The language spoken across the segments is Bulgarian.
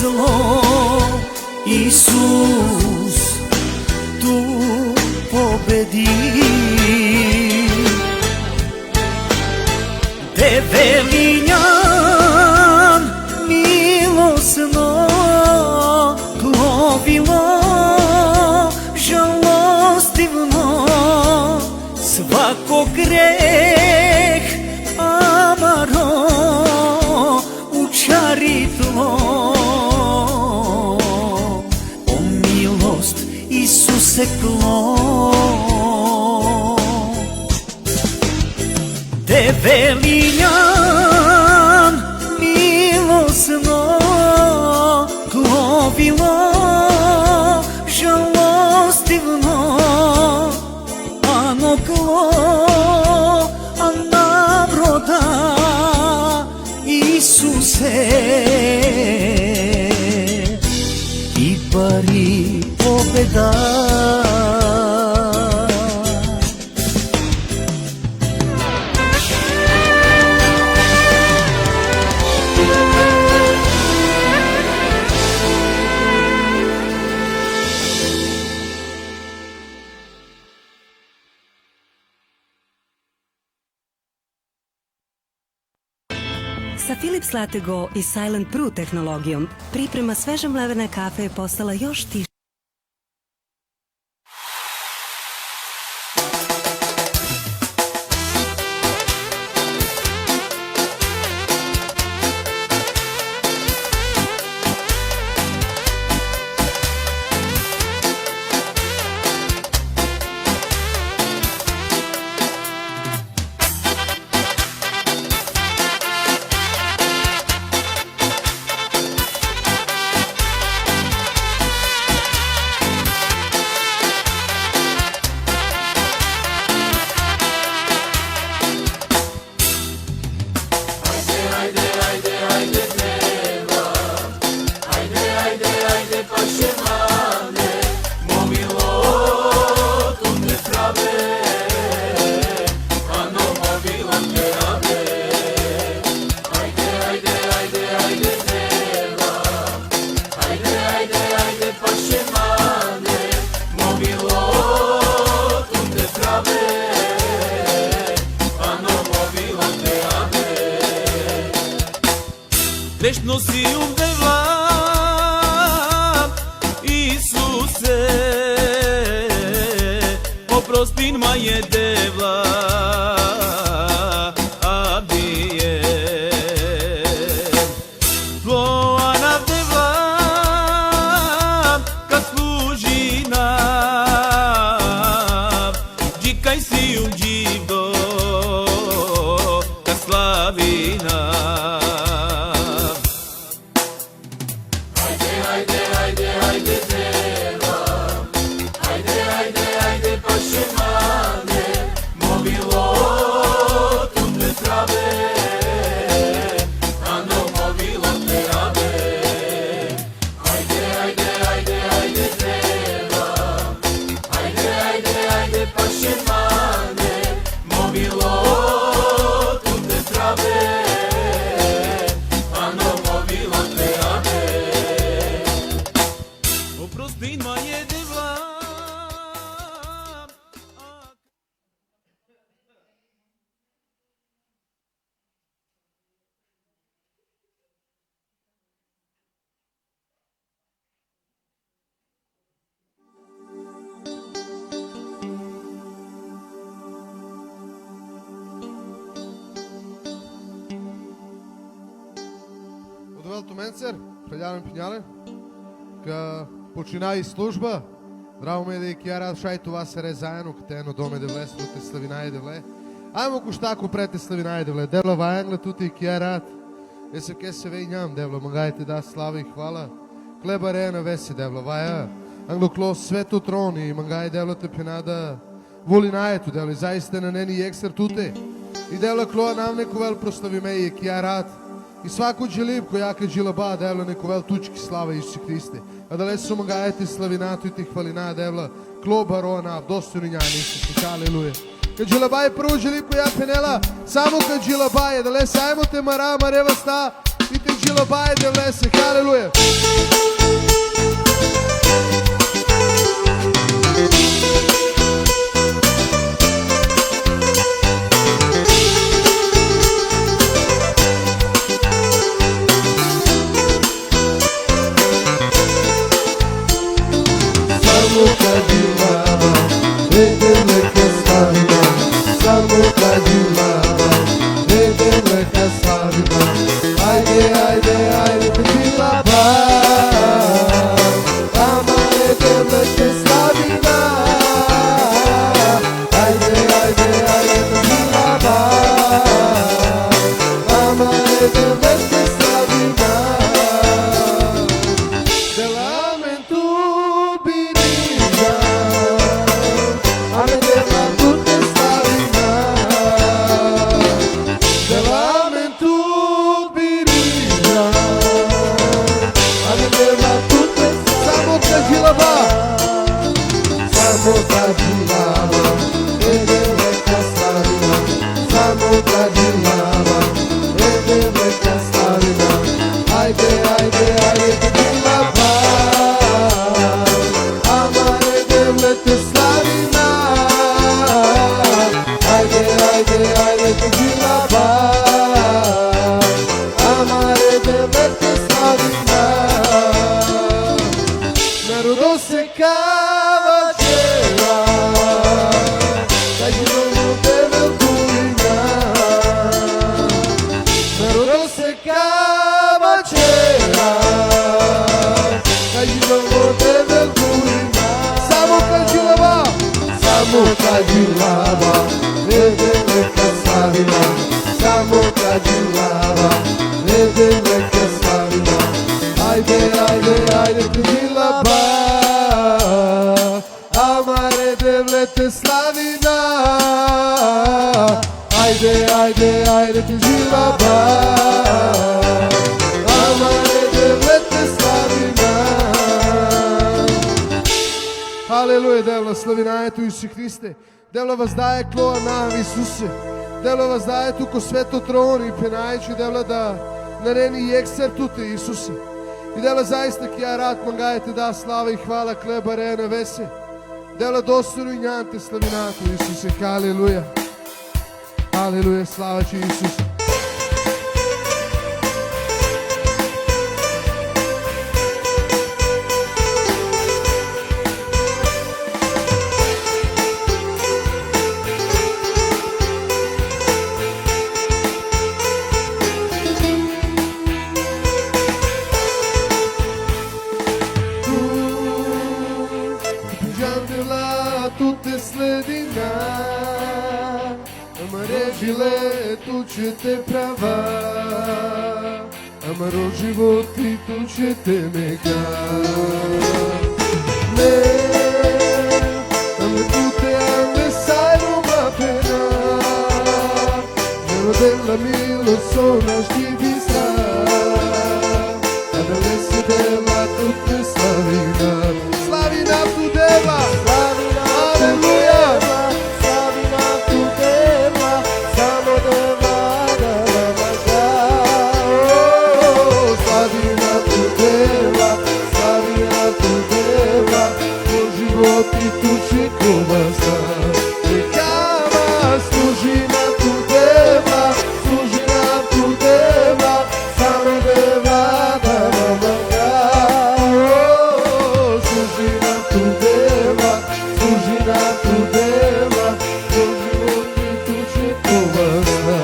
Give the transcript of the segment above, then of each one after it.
зло, Исус ту победи. Девелињан милосно гловило, жалостивно свако грех амаро учаритло. О милост Исусе кло, Девелињан милосно гловило, жалостивно ано кло, а народа Исусе и пари победа. Sa Philips Latego i Silent Brew tehnologijom priprema sveže mlevene kafe je postala još tiša. Грешно си умдевла, Исусе, опростин маје девла, абдие. Твоја навдевла, кад служи нам, джикај си умдживдо, кад слави нам. Менцер, предјавен пињале, ка почина и служба. Драго ме да ја рад шај това се ре заедно, кате едно доме девле, сруте славина и девле. Ајмо куштако прете славина и девле. Девла вајангле тути и ке рад. Есе ке се веј ням, девла, магајте да слава и хвала. Клеба ре на веси, девла, ваја. Англо клос свето трон и магај девла те пенада волинаето, девла, заисте на нени ексер туте. И девла клоа нам некувел прослави ме и ке рад. И свако джилип која ке джилаба, девла, нековел тучки слава Исусе Христе. А дале су магајте славинато и ти хвалина, девла, клоба роана, вдостојни њани Исусе, халелуја. Ке джилаба е прво джилип која пенела, само ке джилаба е, дале сајмо те мара, марева ста, и те джилаба и девлесе, халелуја. Samo kadilava, vedele că slavina. Samo kadilava, vedele că slavina. Haide, haide, haide, kadilava. Amare vedele că slavina. Haide, haide, haide, kadilava. Amare vedele că slavina. De lamentul kadilava, vedele că slavina. Samo kadilava, vedele că slavina. Haide, haide, haide, kadilava. Amare devlete slavina. Haide, haide, haide, kadilava. Amare devlete slavina. Халелуја, Девла, славинајето Исусе Христе. Девла воздае клоа нам, Исусе. Девла воздае туку свето трон и пенајче, Девла да нарени и ексер туте, Исусе. И Девла заиста ки ја рад мангајте да слава и хвала клеба рена весе. Девла достојно и нјанте славинајето Исусе. Халелуја. Халелуја, слава ти Исусе. Tutte sledina, amare жилето, че те права, амаро живот и то, че те мега. Не, аме туте, аме сайро ма пена, нero della milo sono stivisa, adesso della tutte slavina, Slavina tu Deva. И тучи кубаса, пекава, служи на ту дева, само дева да намага. Служи на ту дева, служи живот и тучи кубаса.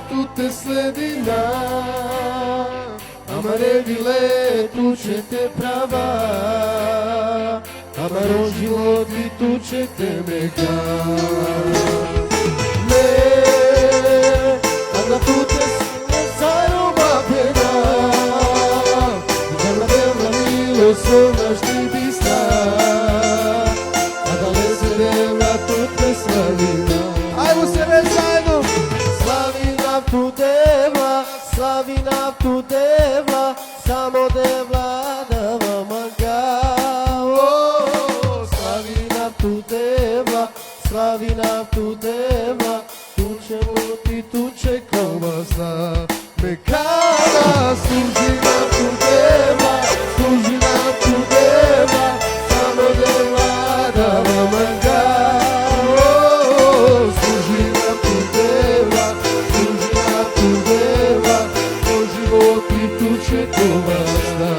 Tutte sledina, amare diletu će te prava, amaro život i tu će te mega. Ne, kada tutte sajro ma pena, della milo sono sti bista. славина ту дева, туче мути, туче колбаса. Мекана служи на ту дева, служи на ту дева, само дева да манга. Служи на ту дева, служи на ту дева, о живот и туче колбаса.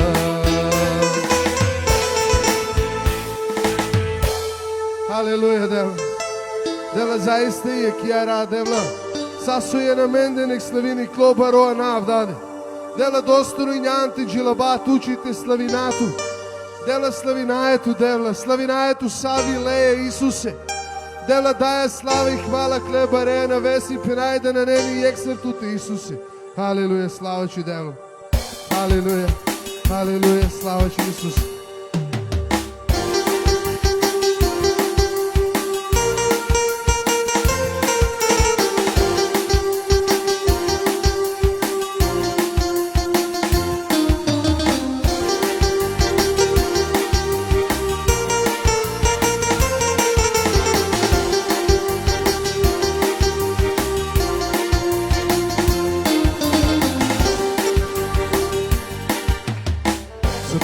Алелуја, Девла. Девла, заиста и Киара, Девла. Сасуе на менде, нек славини клоба роа навдаде. Девла, достору и нянти джилаба, тучите славинату. Девла, славинаету, Девла, славинаету Сави, Леја, Исусе. Девла, даја слава и хвала клеба реја на веси, пенајде на нени и ексертуте, Исусе. Алелуја, слава Ти, Девла. Алелуја, алелуја, слава Ти, Исусе.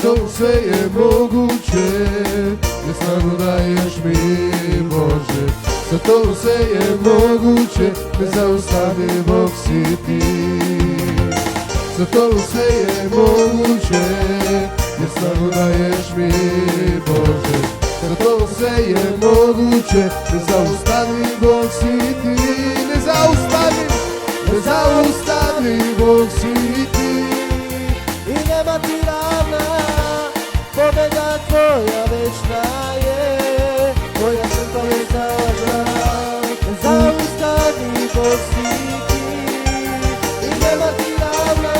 To sve je moguće, jer snagu daješ mi, Bože. Za to sve je moguće, nezaustavljivo si Ti. Za to sve je moguće, jer snagu daješ mi, Bože. Za to sve je moguće, nezaustavljivo si Ti. Nezaustavljivo si Ti. I nema Ti ravna, pobjeda Tvoja večna je, Tvoja crkva je snažna, nezaustavljivo si Ti. I nema Ti ravna,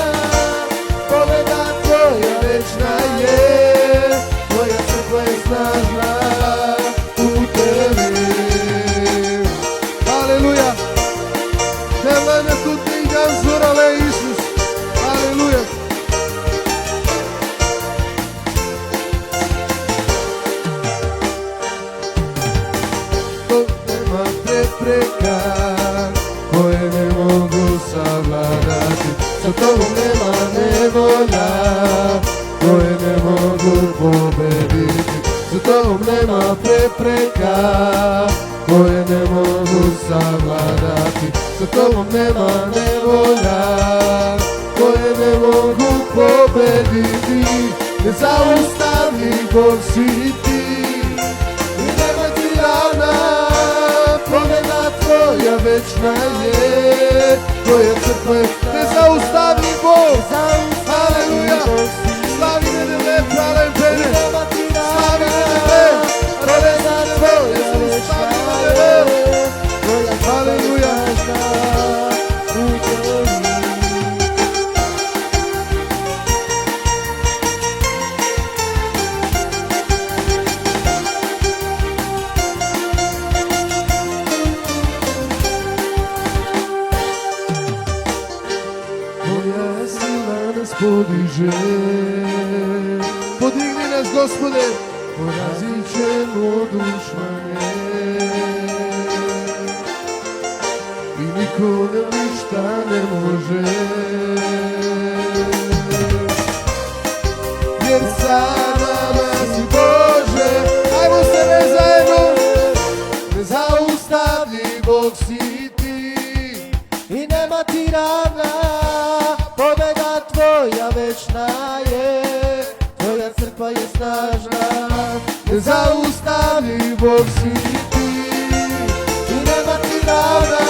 pobjeda Tvoja večna je, Tvoja crkva je snažna u Tebi. Aleluja. Devla, ne tu Ti idam zvorale, Isus. Aleluja. Prepreka koje ne mogu savladati, sa Tobom nema nevolja koje ne mogu pobediti, sa Tobom nema prepreka koje ne mogu savladati, sa Tobom nema nevolja koje ne mogu pobediti. Nezaustavljivo si Ti i nema Ti ravna, pobjeda Tvoja večna je, Tvoja crkva je nezaustavljivo. Aleluja, slavi nedele, prale pene, slavi nedele, pobjeda Tvoja nezaustavljiva je, aleluja. Podiže, podigni nas, Gospode, porazit ćemo dušmane i niko nam ništa ne može, jer sa nama si, Bože. Ajmo se ne zajedno, nezaustavljivo si Ti I nema Ti ravna, pobjeda Tvoja večna je, Tvoja crkva je snažna, nezaustavljivo si Ti i nema Ti ravna,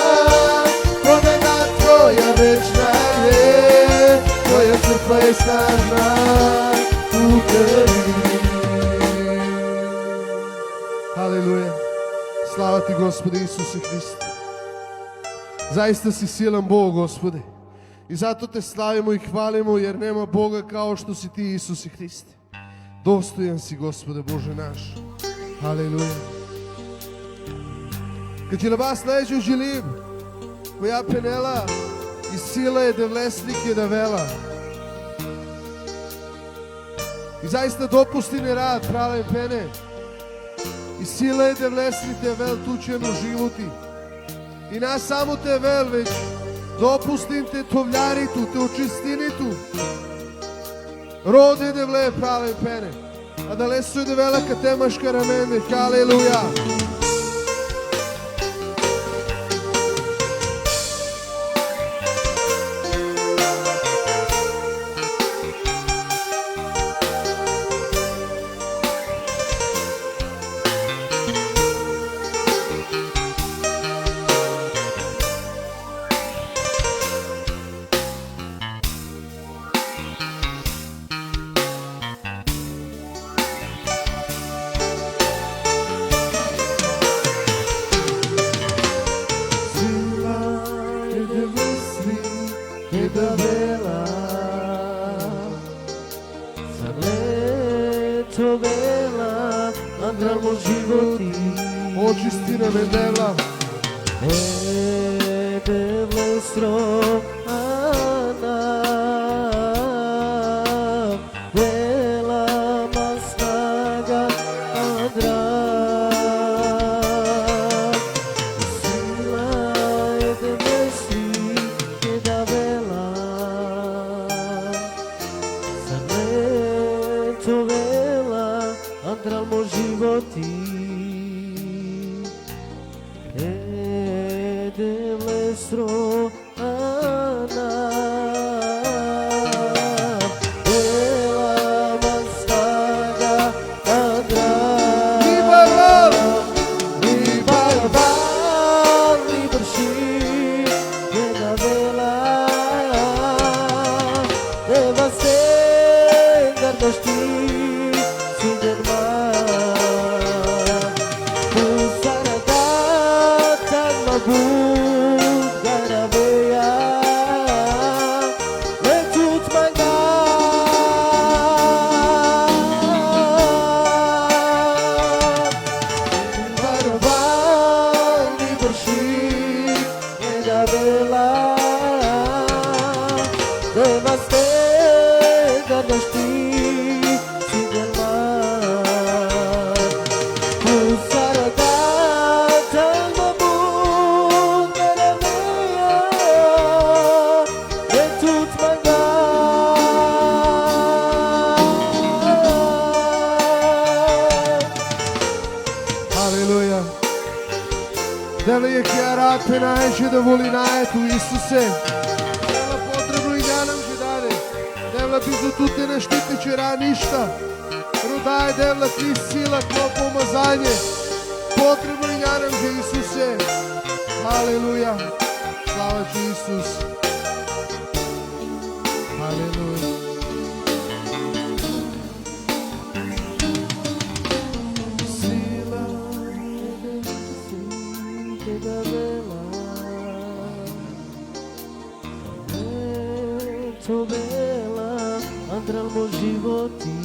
pobjeda Tvoja večna je, Tvoja crkva je snažna u Tebi. Aleluja. Slava Ti, Gospode Isuse Hrisте. Zaista si silan Bog, Gospode. I zato Te slavimo i hvalimo, jer nema Boga kao što si Ti, Isuse Hrisте. Dostojan si, Gospode Bože naš. Aleluja. Kad je na vas leđu želim, moja penela i sila je da vlesnike da vela. I zaista dopusti ne rad prave pene И сила е да влесните вел тучено животи. И нас само те вел веќе допустим те товляриту, те очистиниту. Роде да влее правен пене. А да лесу да вела ка темашка рамене. Халелуја. Очистина ме девла. Devlestro ana vela masnaga adra sila devlestri que da vela saneto vela andra mo životi Devlestro ana vela masnaga adra И барбал, ni barbar ni brši jedna vela deva se gardošti sider mar tu sarada tan mabut garabeya le tut manga barbar ni brši jedna vela deva se gardošti sider mar tu sarada tan mabut garabeya le tut manga Алелуја. Девле е кјарат пенаеше да воли наето Исусе. Девле потребно и нянам ќе даде. Девле пизо туте не штите чера ништа. Родај девле ти сила ко помазање. Потребно и нянам ќе Исусе. Алелуја. Слава ти Исус. Алелуја. Vela andral mo životi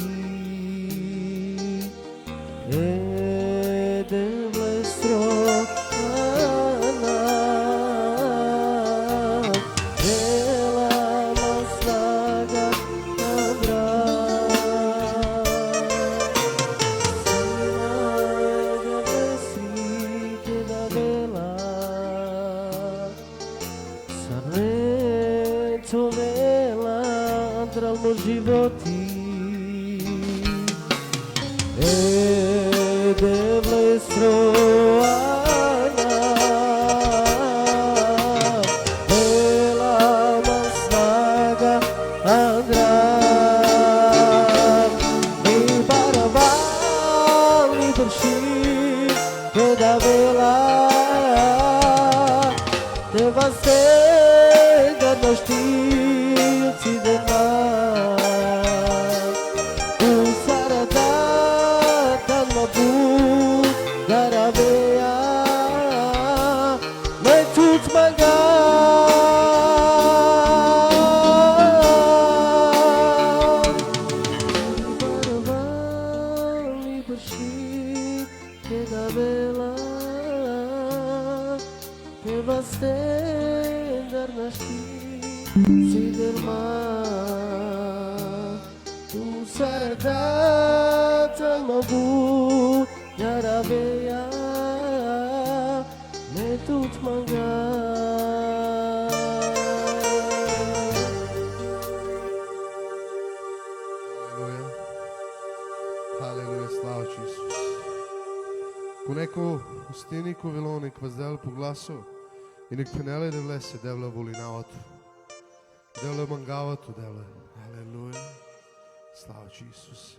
devlestro ana vela masnaga adra devlestri que da vela Sarneto vela andral mo životi devlestro ana vela masnaga andra ni baraval ni brši que da vela deva se gardošti sider mar tu sarada tan mabut garabeya le tut manga barbar ni brši que da vela deva se gardošti sider mar tu sarada tan mabut Jarabeya me tutmaga. Halelujā. Halelujā, slava ti, Исус. Ко неко устинико вилоник въздел по гласо и nek пенеле да влесе девле волинавато. Девле мангавато, девле. Halelujā. Slava ti, Исус.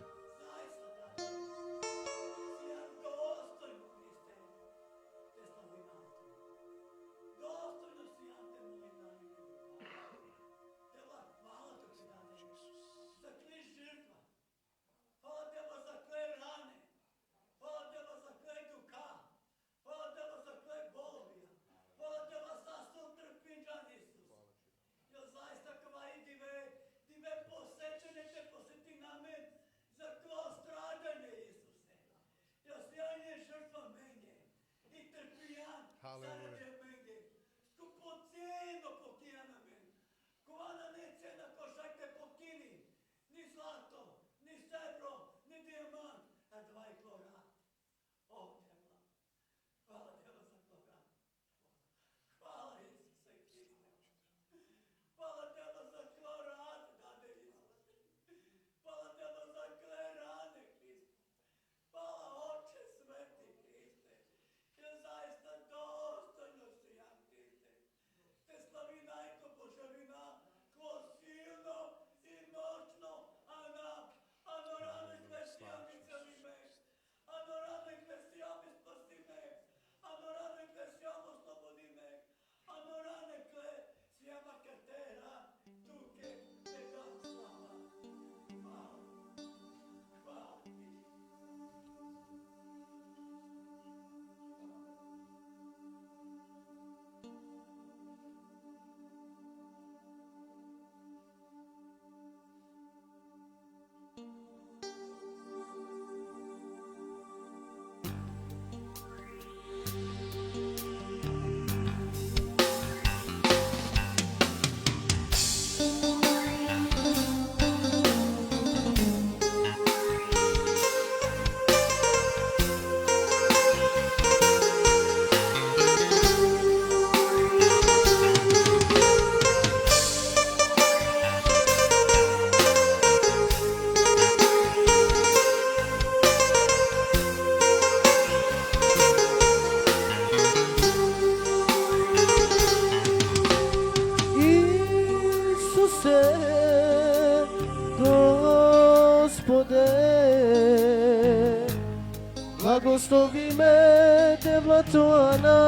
Благослови ме, девла Твоя.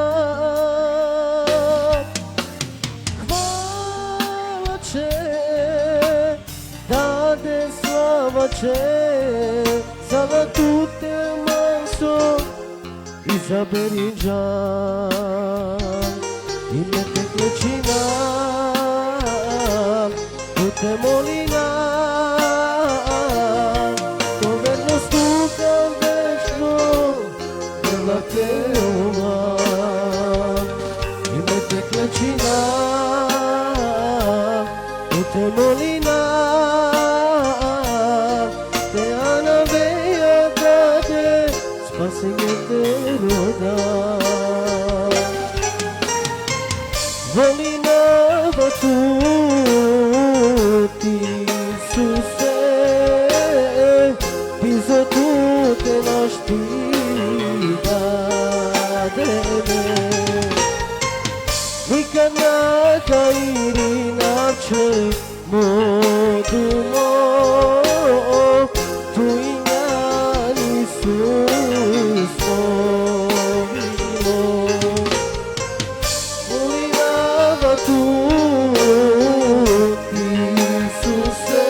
Хвала Че, даде слава Че, салату те мансо и заберинджан. И ме те клечина, tu te molina, to vernost tuka večno, vrla te ova. I me te klečina, tu te molina, te ana veja dade, spasenje te roda. Volinava tutti, Isuse, piso tutte la sfida deve. Nikada irinače modumo, tu injani susmo vidimo. Volinava tutti, Isuse,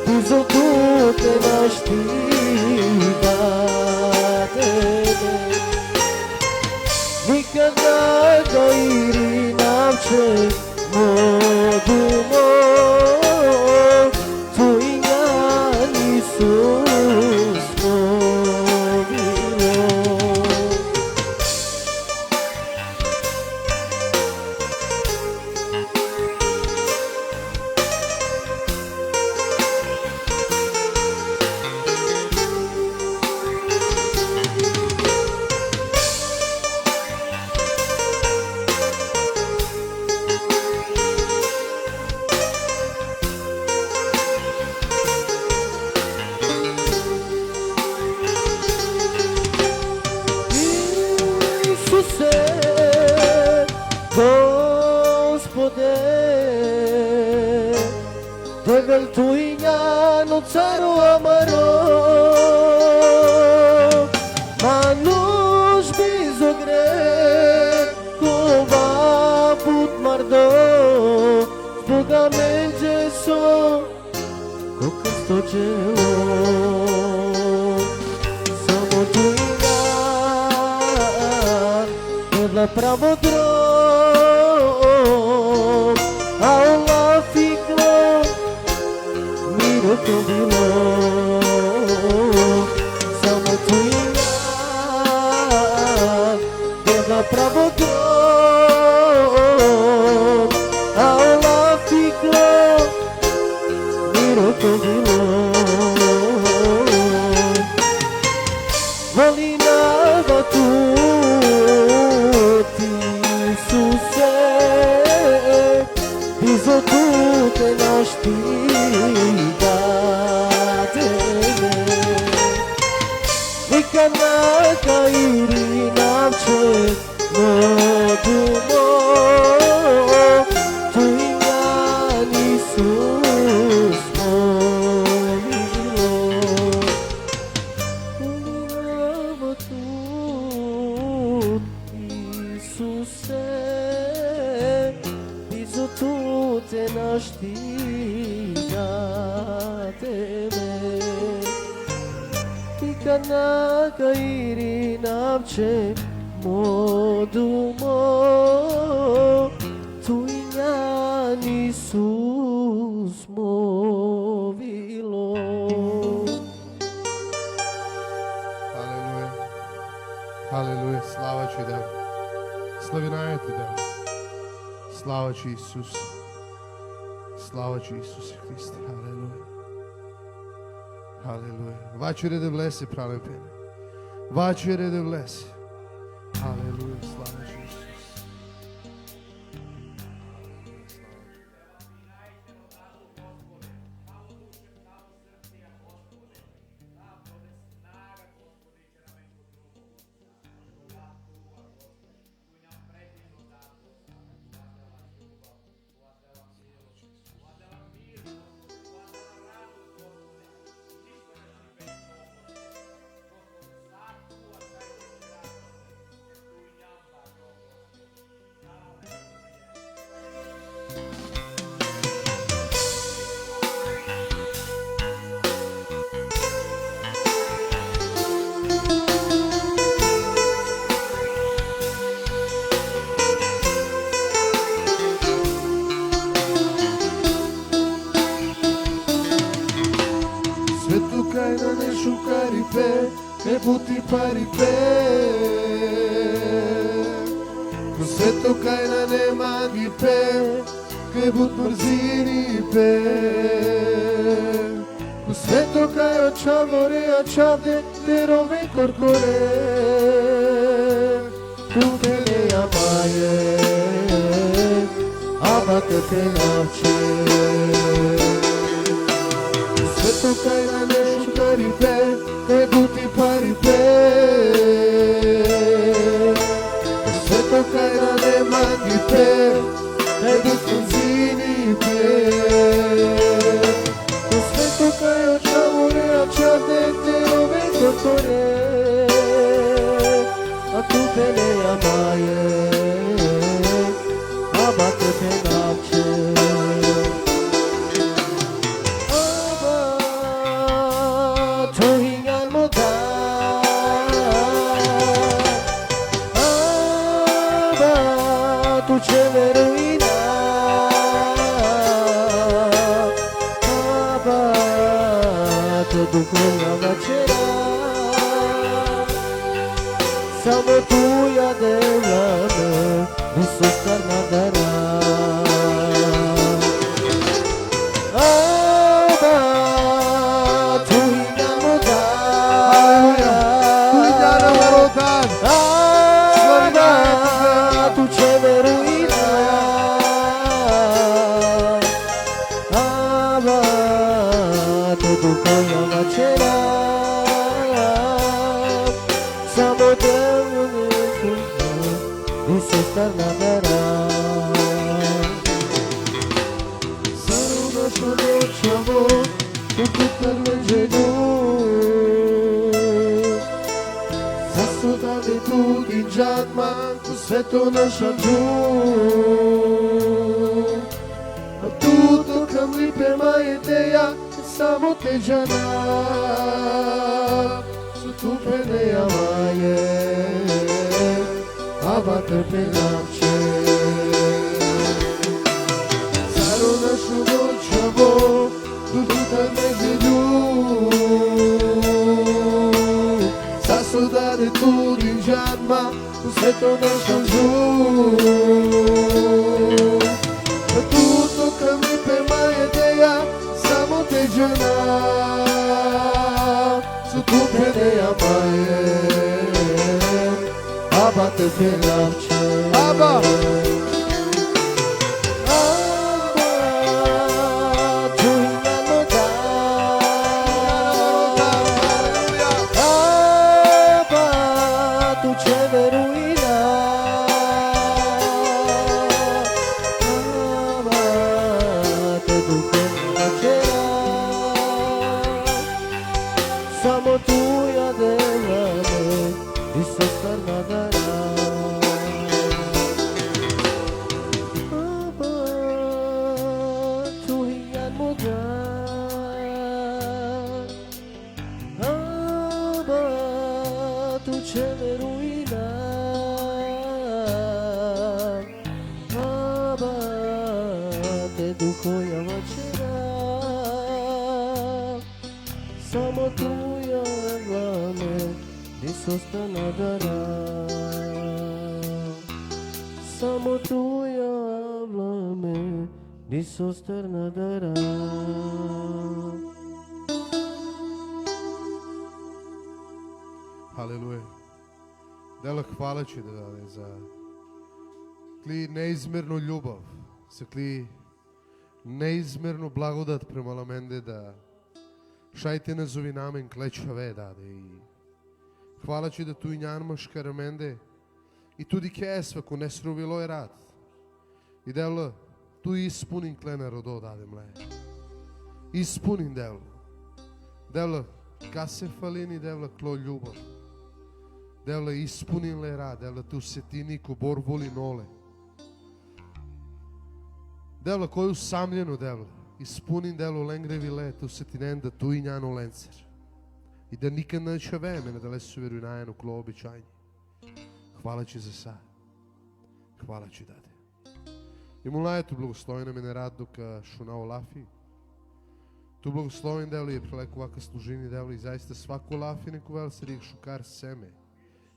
piso tutte la sfida deve. Nikada irinače modumo, tu injani susmo vidimo. Vel tu ignano caro amaro Manush bizogre Kova put mardo Zboga menđe so Ko krsto čelo Samo tu ignan Vedla pravo drom A Allah fiklo Miro to bilo Samo tu ignan Vedla pravo drom A Allah fiklo Miro to bilo Volinava tu ti Isuse Bizo tu te naštigate Neka naka iri navče modumo Tu injan Isus pomilo Volinava tu Isuse Bizo tu te naštigate me Tika naka iri navče modumo Tu injan Isus movilo Haleluje. Haleluje. Slava Ti, Devo. Славинаје Ти, Дево. Слава Ти, Исус. Слава Ти, Исусе Христе. Халелуја. Халелуја. Вачере да влесе праве пене. Вачере да влесе. Халелуја. Слава Ти, Исус. E buti pari pe Ko sveto kaj na ne magi pe Ke but mrzini pe Ko sveto kaj očavore očavde Te rove korkore Tu te ne amaje Aba te te navče Ko sveto kaj na ne šukari pe E buti pari pe Sveto kaj na ne magi pe E buti zini pe Sveto kaj očavore očavde te ove korkore A tu te ne amaje Aba te te navče Duhovna večera Samo tuja devlane Isus karnadara Aba tu inamo Aleluja. Tu inamo rodan. Aba tu čeveru ina Aba tu duhovna večera Samo devlane Isus karnadara Zaru naša noća saudade tu din jatman cu sveto naša tu Tuto kam lipe maje teja samo te jana Su tu peneja maje Aba te penamče Zaro našu noćavo Duduta neđelju Sa saudade tu din jatma U sveto naša Tuto kam lipe maje teja samo te jana Su tu peneja maje Aba te penamče Aba Samo tuja vlame ni sosterna dara Халелуја. Дела хвала ти да за кли неизмерно љубов, се кли неизмерно благодат према менде да шајте на зовинамен клечаве даде и хвала ти да туј нјанмаш караменде и туди кесва ко не срувило е рад. И дела туј испунин клена родо даде мле. Испунин дела. Дела касе фалини дела кло љубов. Дела испунин ле рад, дела ту сетини ко бор воли ноле. Дела кој усамljeno дела, испунин дело ленгреви ле, ту сетинен да туј њано ленцер. И да никад не чавеме на дале се верунајано кло обичајни. Хвала ти за са. Хвала ти даде. И молајето благословена ме не рад дока шуна олафи. Ту благословен дело е прелеко вака служини дело и заиста свако лафи некувел се рик шукар семе.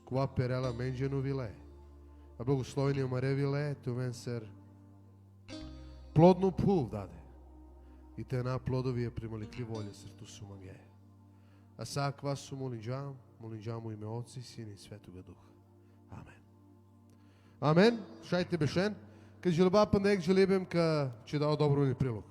Кова перела менџено виле. А благословен е маре виле, ту мен сер плодно пул даде. И те на плодови е прималикли волја срту сумаге. А сак вас су молинџам у име Отца и Сина и Светога Духа. Амен. Амен. Шајте бешен. Ка желба пандек желебем ка че дао добро ни прилог.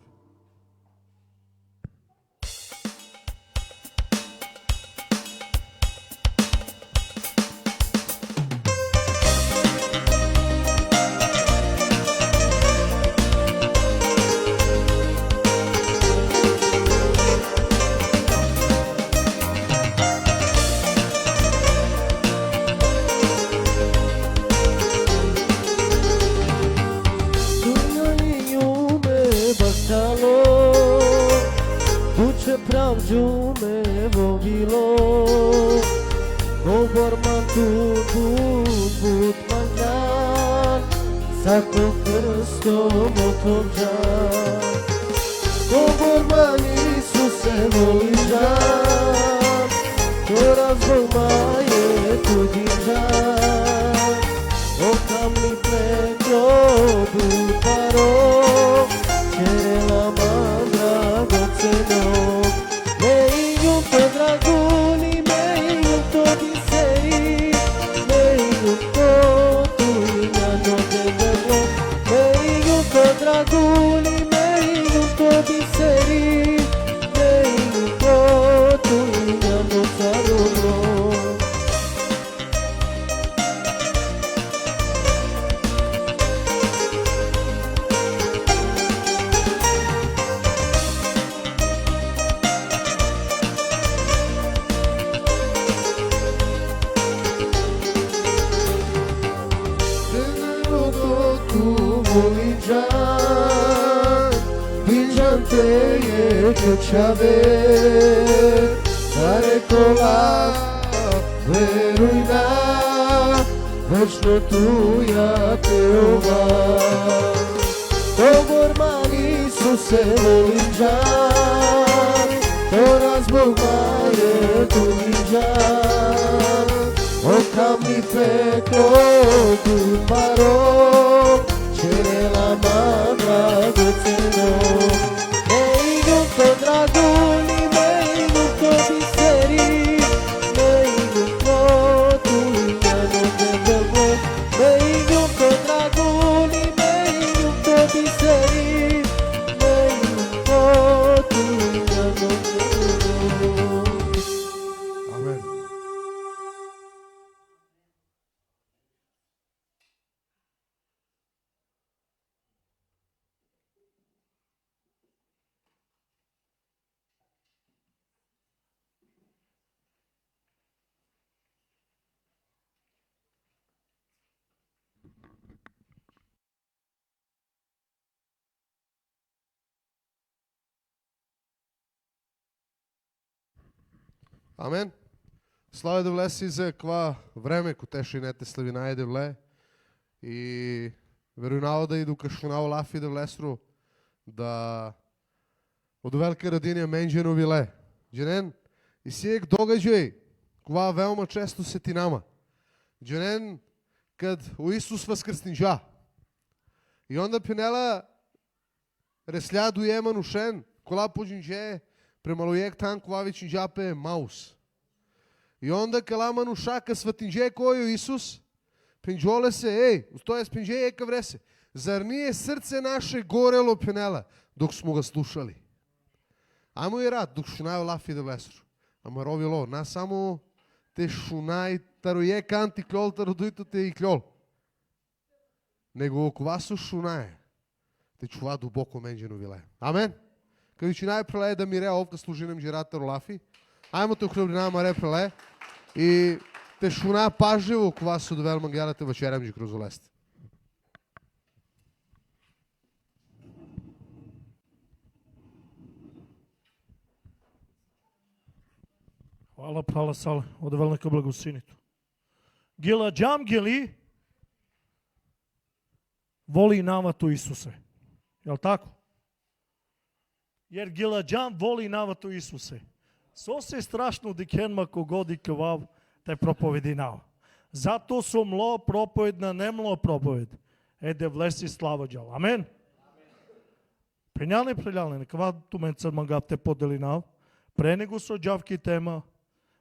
Pravđu me vovilo Govor man tu put manjan Sako krstom otvođan Govor man Isuse voliđan To razbog maje tudinđan Okam mi preko butaro Čerela man dragoceno Draguni meio todo sei meio todo inano de velo meio to draguni meio todo sei meio todo inano sarulo се е качаве, да рекола, веруй на вечното ја те ова. Тогор мани Исусе волим жан, то разбума е тунижан. Окам ми пекло кумаро, черела мадра доцено. Мейну то драгули, мейну то бисери, mejnu kvotu imamo tebe, mejnu ko draguli, mejnu ko biseri, mejnu kvotu imamo tebe. Амен. Амен. Слава да влеси за ква време котеше нете славина да вле. И верунава да и докашунава лафи да влесру да од велика радинија менџено виле. Дженен и сиек догаѓај ква велма често се ти нама. Дженен кад у Исус воскрснижа. И онда пенела ресля дуеман ушен кола поџинџе премалојек тан квавичен джапе маус. И онда каламан ушака сватинже кој Исус, пенџоле се, тој спенже ека вресе. Зар ние срце наше горело пенела, док смо го слушали? Амо и рад, док шунај лафи да влесру. Ама ровило, на само те шунај тароје канти клол, тародујто те и клол. Него оквасо шунај, те чува дубоко менџено виле. Амен? Кај че најпреле да ми ре овка служинем жирата ролафи. Ајмо те охрабрина маре преле и те шуна пажливо кога се довел мангелате вечерем же кроз олест. Hvala, prala sala, od velika blagosinitu. Gila džamgeli voli navatu Isuse. Jel tako? Jer gila džam voli navatu Isuse. Со се страшно дикенма когоди кавав те проповеди нава. Зато со мло проповед на немло проповед. Еде влеси слава джал. Амен. Преляне, кава тумен църмагав те подели нав. Пренего со джавки тема.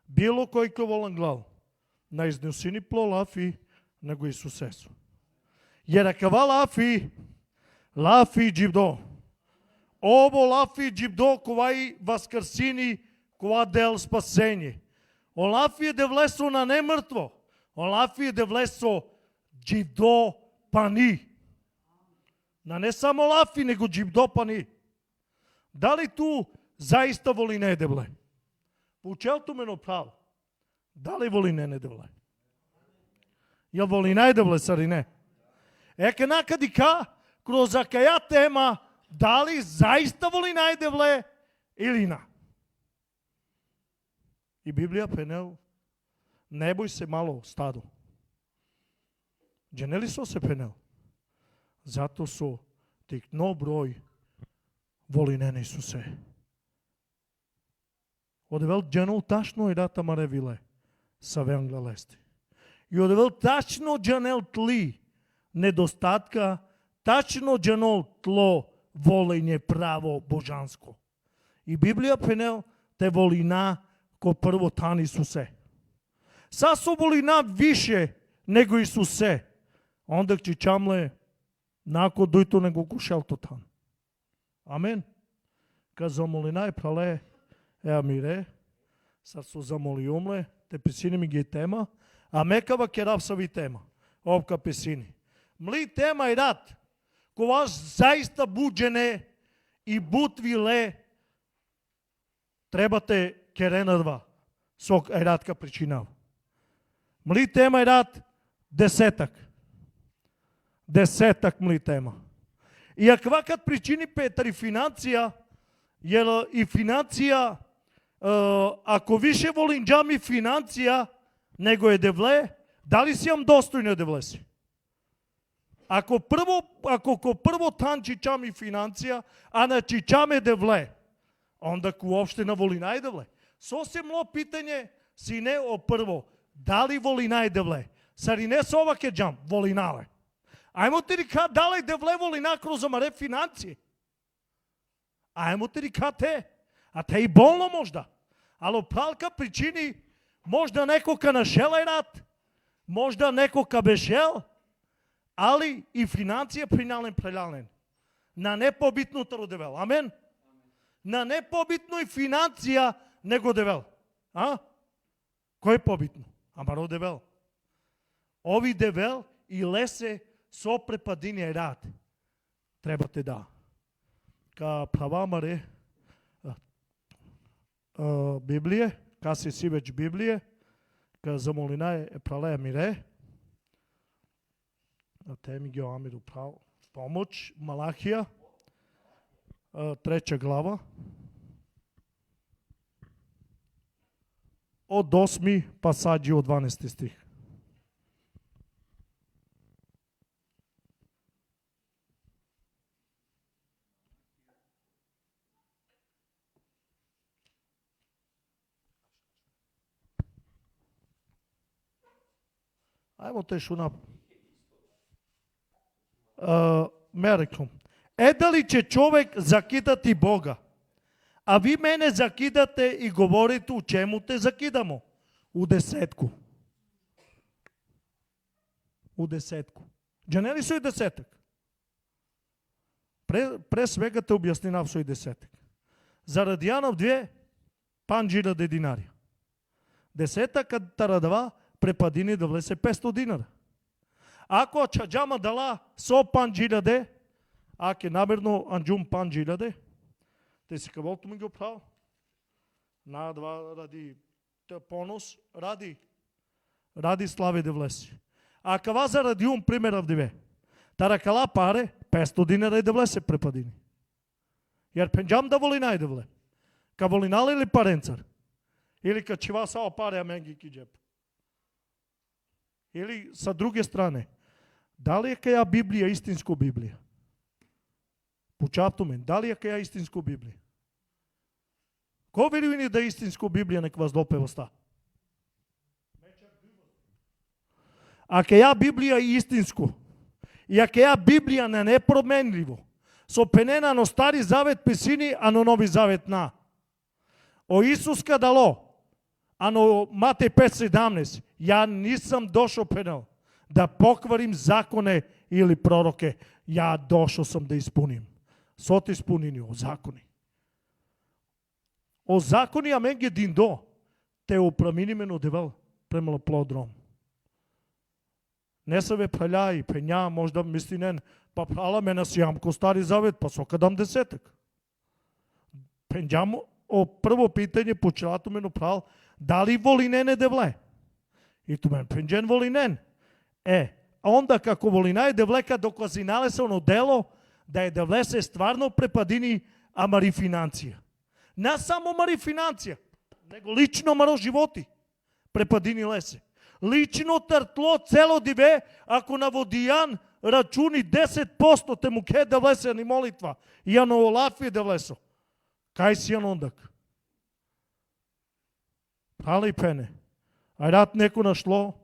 Било кој ко волан глав. На изнесини пло лафи на го Исусесу. Јера кава лафи джибдо. Ово лафи джибдо ковај васкрсини кога дел спасење. Олафи е да влесо на немртво. Олафи е да влесо дживдо пани. На не само лафи, него дживдо пани. Дали ту заиста воли не да вле? Получелто мено право. Дали воли не да вле? Јел воли не да вле, сари не? Ека накадика, кроз акаја тема, дали заиста воли не да вле или на? И Библија пенел, не бој се мало стадо. Дженели со се пенел? Зато со тикно број воли не Исусе. Одевел дженол ташно и дата маревиле са венгла лести. И одевел тачно джанел тли недостатка, тачно джанол тло волење право божанско. И Библија пенел те волина ко прво тан Исусе. Са со волина више него Исусе. Онда ќе чамле нако дојто него кушелто тан. Амен. Ка замолина е прале, еа мире, са со замолиумле, те песини ми ги тема, а мекава ке рапсави тема. Овка песини. Мли тема и рад, кога заиста буджене и бутвиле, требате керенадва, сок ератка причинав. Мли тема ерат десетак. Десетак мли тема. И аквакат причини Петри финанција, Jer i financija, ako više volim džami financija nego je devle, da li si vam dostojno devle si? Ako ko prvo tanči čami financija, a na čičame devle, onda uopšte na voli najdevle. Sosem lo pitanje si ne o prvo, da li voli najdevle? Sari ne sa ovake džam, voli nale. Ajmo ti rika, da li devle voli nakroz amare financije? Ajmo ti rika te. A te i bolno možda. Ali pralka pričini možda neko ka našelaj rat, možda neko ka bešel, ali i financije prelalen. Na nepobitnu taro devel. Amen? Na nepobitnu i financija nego devel. A? Ko je pobitno? Amaro devel. Ovi devel i lese со препадинија рад. Требате да. Ка правамаре Библије, ка се си веќе Библије, ка замолина е пралеја мире. А те ми ги амиру прав помоć Малахија, 3 глава. Од 8 пасаđи од 12 стих. Ajmo te šuna. Мериком. Е дали ќе човек закидати Бога? А ви мене закидате и говорите у чему те закидамо? У десетку. У десетку. Джанели со и десетък? Пре свега те објаснинав со и десетък. Заради Јанов 2 5.000 динари. Десетъкът тарадава препадини да влезе 500 динара. Ако чаджама дала со 5.000, ако е намерно анджум 5.000, те си каволто ми го прав. На два ради понос, ради слави да влезе. А кава заради примера в диве. Таракала паре, 500 динара и да влезе препадини. Јер пенджам да воли најде вле. Ка волинал или паренцар? Или ка чива сао паре, а менги ки джеп? Или sa druge strane, da li je kaja Biblija istinsko Biblija? Počaptu men, da li je kaja istinsko Biblija? Ko veruje da je istinsko Biblija, nek vas dopeva sta? A kaja Biblija je istinsko, i a kaja Biblija ne nepromenljivo, so penena no stari zavet pesini, a no novi zavet na. O Isus kadalo, a no Matej 5.17, ja nisam došao penal da pokvarim zakone ili proroke, ja došao sam da ispunim. Sot ispunini o zakoni. O zakoni a menге dindo, te upraminimen devel premalo plodrom. Не са ве праляи, пења, можда мислинен, па прала ме на сијамко стари завет, па сокадам десетък. Пенџам о прво питање почелато ме прал, дали волинен девле? И ту мен пенџен волинен. А онда како волина е девлека доказинале се оно дело, да е девле се стварно препадини, а мари финанција. Не само мари финанција, него лично маро животи. Препадини лесе. Лично тртло цело диве, ако на водијан рачуни 10% те му ке да влесе ни молитва, и ано Латвија да влесо. Кај си јан ондак? Прали пене. А рад неко нашло,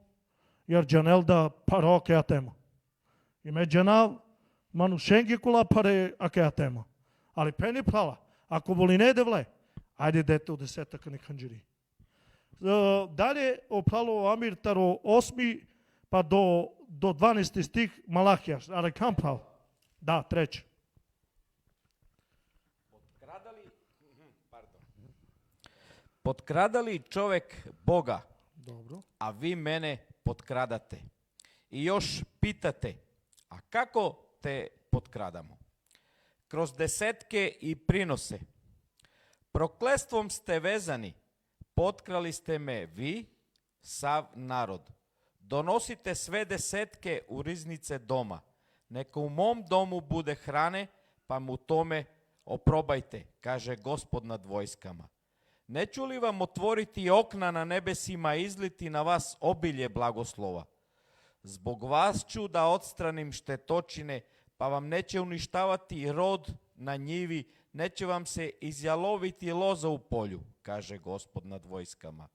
јар джанел да паро кеја тема. И ме джанал, манушенги кола паре акеја тема. Али пени прала. Ако воли не да вле, ајде дете од десетъка не канџири. Дале опрало Амир таро 8 па до 12 стих Малахија. Аре кам прав? Да, треće. Potkrada li čovek Boga, Dobro. a vi mene potkradate? I još pitate, a kako te potkradamo? Kroz desetke i prinose. Proklestvom ste vezani, potkrali ste me vi, sav narod. Donosite sve desetke u riznice doma. Neka u mom domu bude hrane, pa mu tome Опробајте, каже Господ над војскама. Нечу ли вам отворити окна на небесима и излити на вас обилје благослова? Због вас ću да отстраним штеточине, па вам неće уништавати род на њиви, неće вам се изјаловити лоза у полju, каже Господ над војскама.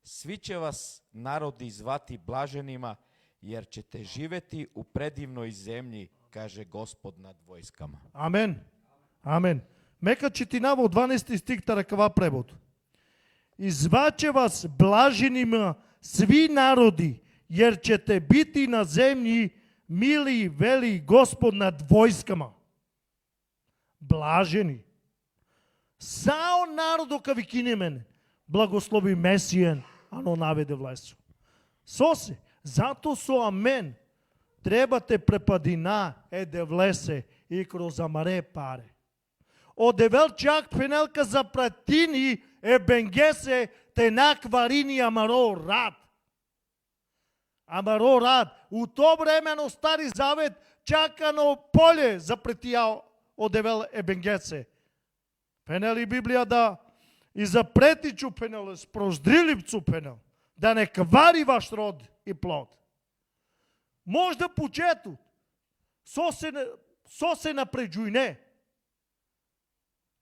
Svi će vas narodi zvati blaženiма, jer ćete živeti u predivnoj zemlji, kaže Gospod nad vojskama. Амен. Амен. Мека четинава од 12 стих таракава превод. И зваче вас блаженима сви народи, jer ćete biti na zemlji mili, veli Gospod nad vojskama. Блажени. Сао народо кави кинемен, благослови Месијен, ано наведе влесу. Сосе, зато со амен требате препадина еде влесе и кроз амаре паре. Одевел чак пенелка за пратини е бенгесе тенак варини амаро рад. Амаро рад. У то времено Стари Завет чакано поле запретија одевел е бенгесе. Пенели Библија да и запретичу пенел, спроздрилипцу пенел, да не квари ваш род и плод. Можда почету, со се напреđujне.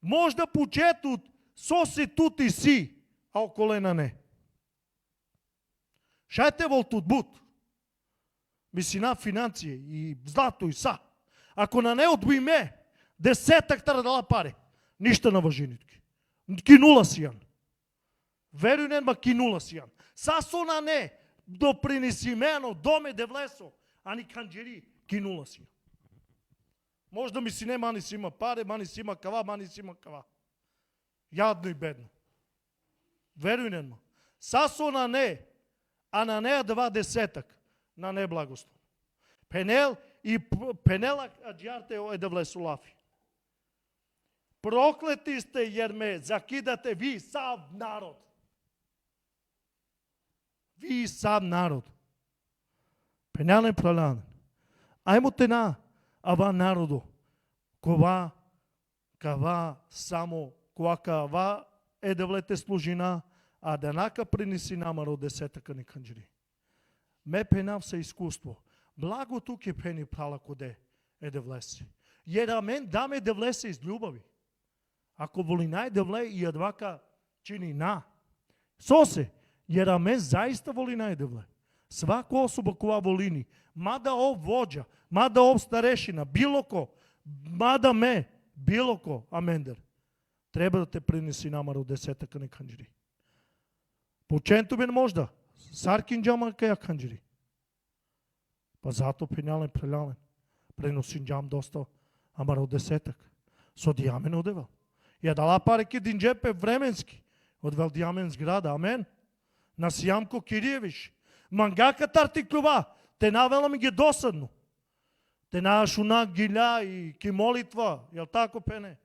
Можда почету, со се тут и си, а околена не. Шајте вол тут бут. Мисина финанције и злато и са. Ако на не одбиме, десетак тарадала паре, ништа на важинитки. Кинула си јан. Верујнен, ма кинула си јан. Сасо на не, допринесимено, доме де влесо, а ни канџери, кинула си јан. Можда ми си не, мани си има паре, мани си има кава, мани си има кава. Јадно и бедно. Верујнен, ма. Сасо на не, а на неа 20 на не благослов. Пенел и пенелак аđјарте е да влесу лафи. Проклети сте, jer ме закидате ви сав народ. Ви сав народ. Пенялен пралянен. Ајмо те на ава народо. Кава само, кава е да влете служина, а денака принеси намаро десетака ни канџери. Ме пенав се искуство. Благо тук е пени прала коде е да влесе. Jer амен даме да влесе из љубави. Ако волина е да вле и адвака чини на. Сосе, jer амен заиста волина е да вле. Свака особа која волини, мада ов воđа, мада ов старешина, било ко, мада ме, било ко, амендер, треба да те принеси намаро десетака не канџери. Поченту бен можда, саркин джама каја канџери. Па зато пенјален прелялен, преносин джам доста, амаро десетак. Со дијамен одевал. Ја дала паре ке дин джепе временски. Одвел дијамен зграда, амен. На Сијамко Кириевиш. Мангака тартиклува. Те навела ми ги досадно. Те нашуна гиља и ки молитва. Јел тако пене?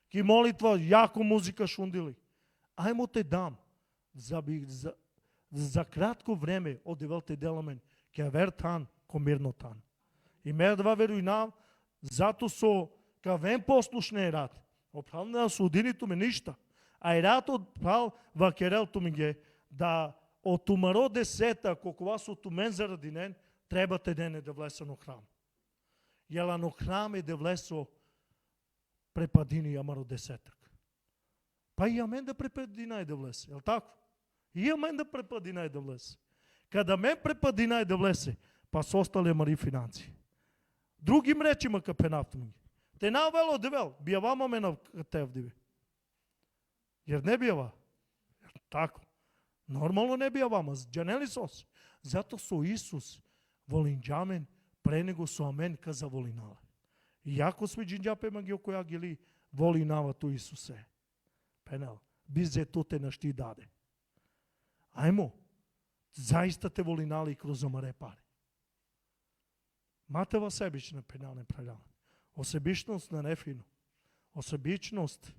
Ки молитва, јако музика шундили. Ајмо те дам. За кратко време одевел те деламен. Ке вер тан, ко мирно тан. И мер два верујнав, зато со кавен послушне рад. Оправна на судинито ме ништа. А и рад отправ вакерелто ми ге да от умаро десета, колко вас от умен заради нен, требате дене да влеса на храм. Јела на храм е да влесо препадини амаро десетак. Па и амен да препадина е да влесе, јел тако? И амен да препадина е да влесе. Када мен препадина е да влесе, па со остале амари финанси. Другим речима капенавто ми. Те навело девел, бијава ме на тевдиве. Jer ne bijeva. Tako. Normalno ne bijeva, mas džaneli sos. Zato su Isus volin džamen pre nego su amen kaza volinala. Iako svi džinđape magio koja gili volinava tu Isuse. Penel. Bize to te na šti dade. Ajmo. Zaista te volinali kroz amare pare. Mateva sebična penalne praljala. Osebičnost na nefinu. Osebičnost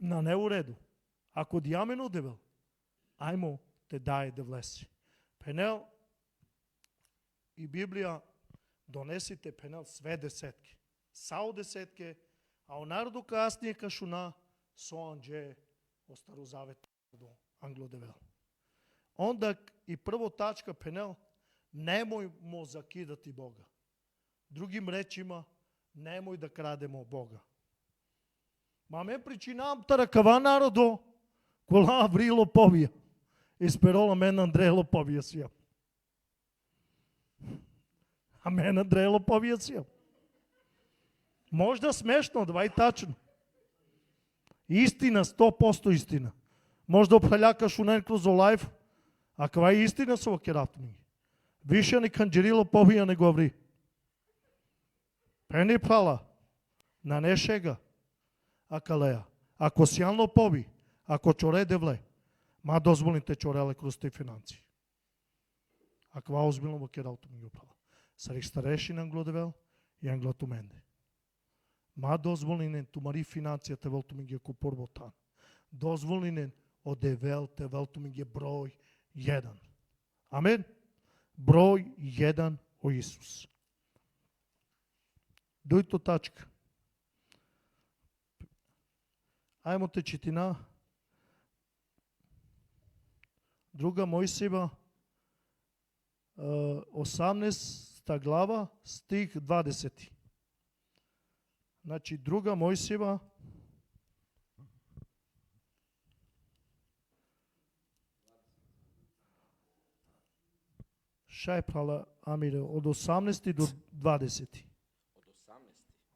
na neuredu. Ако дијамен одевел, ајмо те дај да влеси. Пенел и Библија донесите пенел све десетки. Сао десетке, А о народу касније кашуна со анđe о старозавет до Англодевел. Онда и прво тачка пенел, немојмо закидати Бога. Другим речима, немој да крадемо Бога. Ма ме причинам таракава народо, кола аври лоповија. Исперола мен Андреј лоповија сија. А мен Андреј лоповија сија. Можда смешно, два и тачно. Истина, 100% истина. Можда опхалјакаш унен кроз лайф, а кава е истина со кератми. Више ни канџерило побија не говори. Пени пала, на не шега, а калеа. Ако сјално поби, ако чоре девле, ма дозволите чореле кроз те финанци. А кава озбилно во кералто ми го пала. Сарих стареши на Англодевел и Англотуменде. Ма дозволинен тумари финансијата велто ми ги купорботан. Дозволинен одевел те велто ми ги број 1. Амен. Број 1 о Исус. Дојто тачка. Ајмо те читина. Друга Мојсева 18 глава стих 20. Значи друга Мојсева Шај прала Амире од 18 до 20.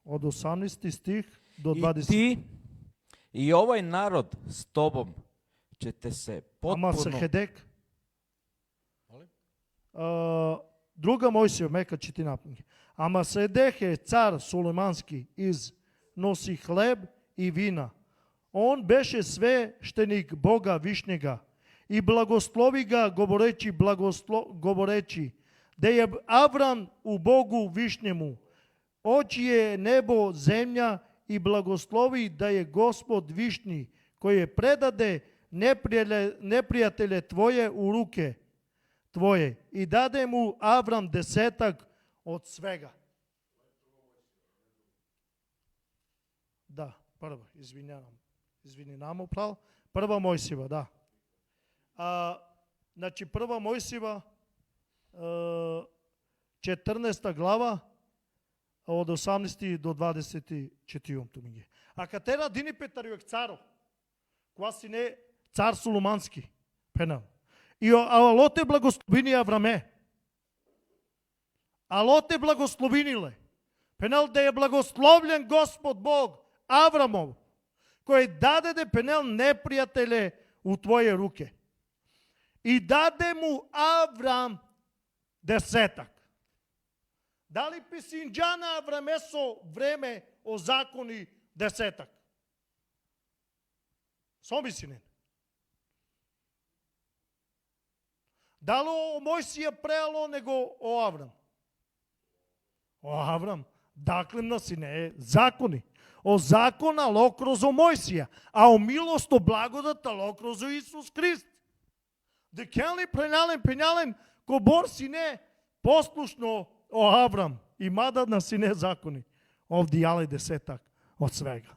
Од 18 стих до 20. И ти и овај народ с тобом ќе те се Ама потпуно... Сехедек. Друга Мојсија, мека читинапни. Ама Седехе, цар Соломански, носи хлеб и вина. Он беше свештеник Бога Вишнега и благослови га, говоречи, да е Аврам у Богу Вишнему, очи е небо, земја и благослови да е Господ Вишни, кој е предаде непријателе твое у руке твое и даде му Аврам 10 од свега. Да, прва, извинявам, прав. Прва Мојсева, да. Значи, прва Мојсева, 14 глава, од 18 до 24 миѓе. А катера дини Петаријек царо, која си не цар Соломански, пенал. И алоте благословини Авраме. Алоте благословиниле. Пенел да е благословлен Господ Бог Аврамов, кој даде пенел непријателе у твоje руке. И даде му Аврам 10. Дали писинџана Авраме со време озакони 10? Сомисинен. Дало Мојсија преало него о Аврам? О Аврам, даклемна си не е закони. О закона локрозо Мојсија, а о милосто благодата локрозо Исус Христ. Декели пенален, кобор си не послушно о Аврам и мада на си не закони. Овди јале 10 од свега.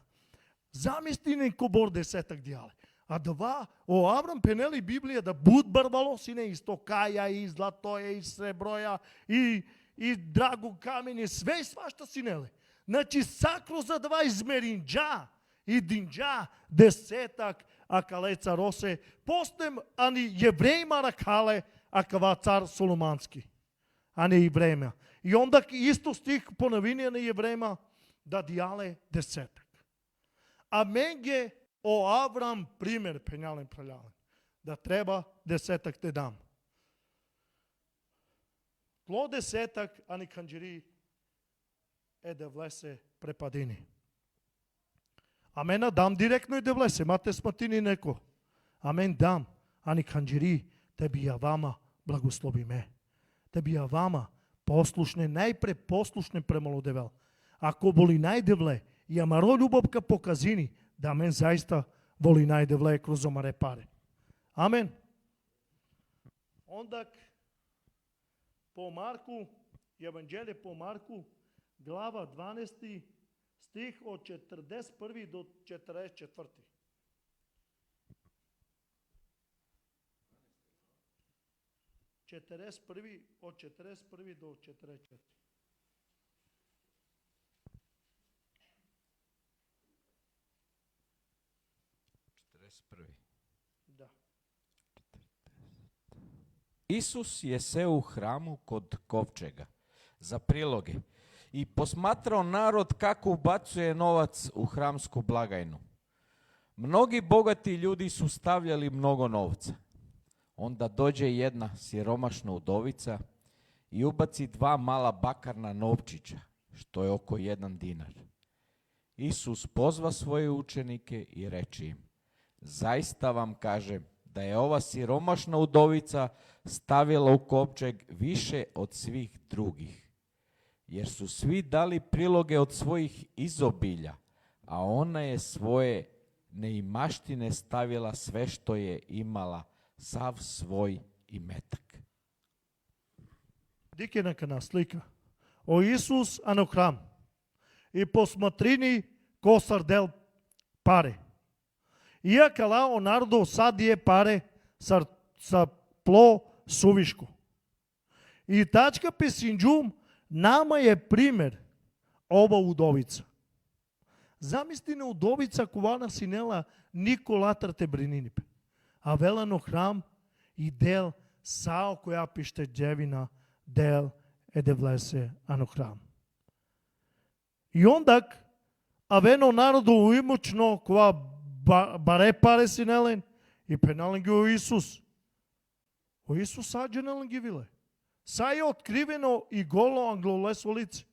Замистинен кобор 10 дијале. А два, о Аврам пенели Библија да буд барбало сине и стокаја, и златоја, и среброја, и драго камење, све и свашта синеле. Значи сакро за два измеринџа и динџа 10, а кале царосе, постем ани јеврејма ракале, а кава цар Соломански, а не еврејма. И онда исто стих поновинија на еврејма да дијале 10. А менге о Аврам пример пењален прелјален. Да треба 10 те дам. Тло 10, ани канџери е да влесе препадини. А мена дам директно и да влесе, мате сматини неко. А мен дам, ани канџери, те би ја вама благослови ме. Те би ја вама послушне, најпре послушне премолодевел. Ако боли најдевле, и амаро љубовка показини, да мен заиста воли најдевле кроз омаре паре. Амен. Ондак по Марку, Евангелие по Марку, глава 12, стих од 41 до 44. Од 41 до 44. Да. Isus je seo u hramu kod kovčega za priloge i posmatrao narod kako ubacuje novac u hramsku blagajnu. Mnogi bogati ljudi su stavljali mnogo novca. Onda dođe jedna siromašna udovica i ubaci 2 mala bakarna novčića, što je oko 1 dinar. Isus pozva svoje učenike i reče im: zaista vam kažem da je ova siromašna udovica stavila u kovčeg više od svih drugih, jer su svi dali priloge od svojih izobilja, a ona je svoje neimaštine stavila sve što je imala, sav svoj imetak. Дике нека на слика. О Исус ано храм. И посмотрини косар дел паре. Ија кала о народу садие паре са пло сувишко. И тачка песинджум нама е пример ова удовица. Замисли на удовица кована синела Николатрте брининипе. А велано храм и дел сао која пиште джевина дел е да влесе ано храм. И ондак авено народу уимучно која баре паре синелен и пенален ги о Исус. О Исус саđenelen ги виле. Са е откривено и голо англолесо лице.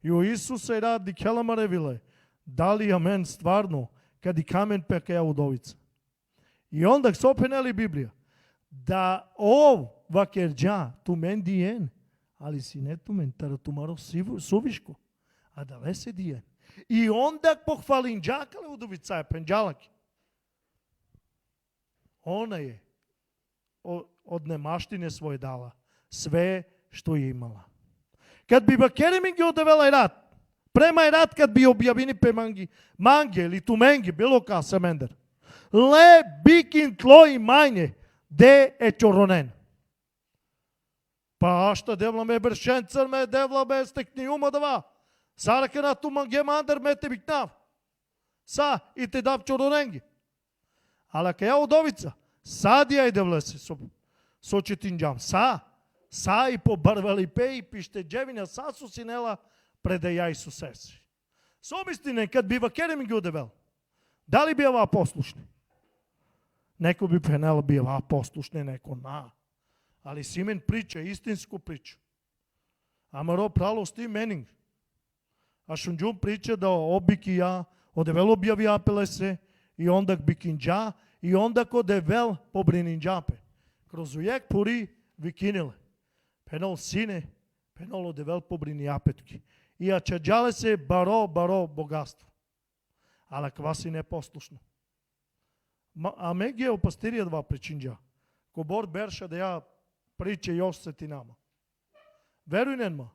И о Исус е ради келамаре виле. Дали амен стварно, кади камен пека ја удовица. И ондак со пенели Библија. Да ов вакерджа ту мен диен, али си не ту мен, тара тумаро сувишко, а да лесе диен. И ондак похвалин джакале удовица е пенджалаки. Она е од немаштине свој дала све што е имала. Кад би бакерими ги одевела и рад, према и рад кад би објавини пеманги, манге или туменги, било ка семендер. Ле бикин тлои мајне, де е чоронен. Па ашта девла ме бершенцер ме девла ме стекни ума дава. Сараке на ту манге мандер ме те бикнав. Са и те дав чороненги. Ала ка ја удовица, садија и девла се со четинджам. Са и по барвалипе и пиште джевина, са су синела преда ја Исусеси. Собистине, кад би вакереми ги одевел, дали бива послушни? Неко би пенела бива послушни, неко на. Али Симен прича, истинско прича. Амаро прало сти менинг. А шунджум прича да обики ја, одевел објави апеле се, и ондак бикинджа, и ондак одевел побрининджапе. Кроз ујек пори викинеле. Пенал сине, пенал одевел побрини апетки. И ја чаджале се баро богатство. Ала ква си непослушно. А ме ги опастирија два причинджа. Ко бор берша да ја приче још се ти нама. Верујнен ма,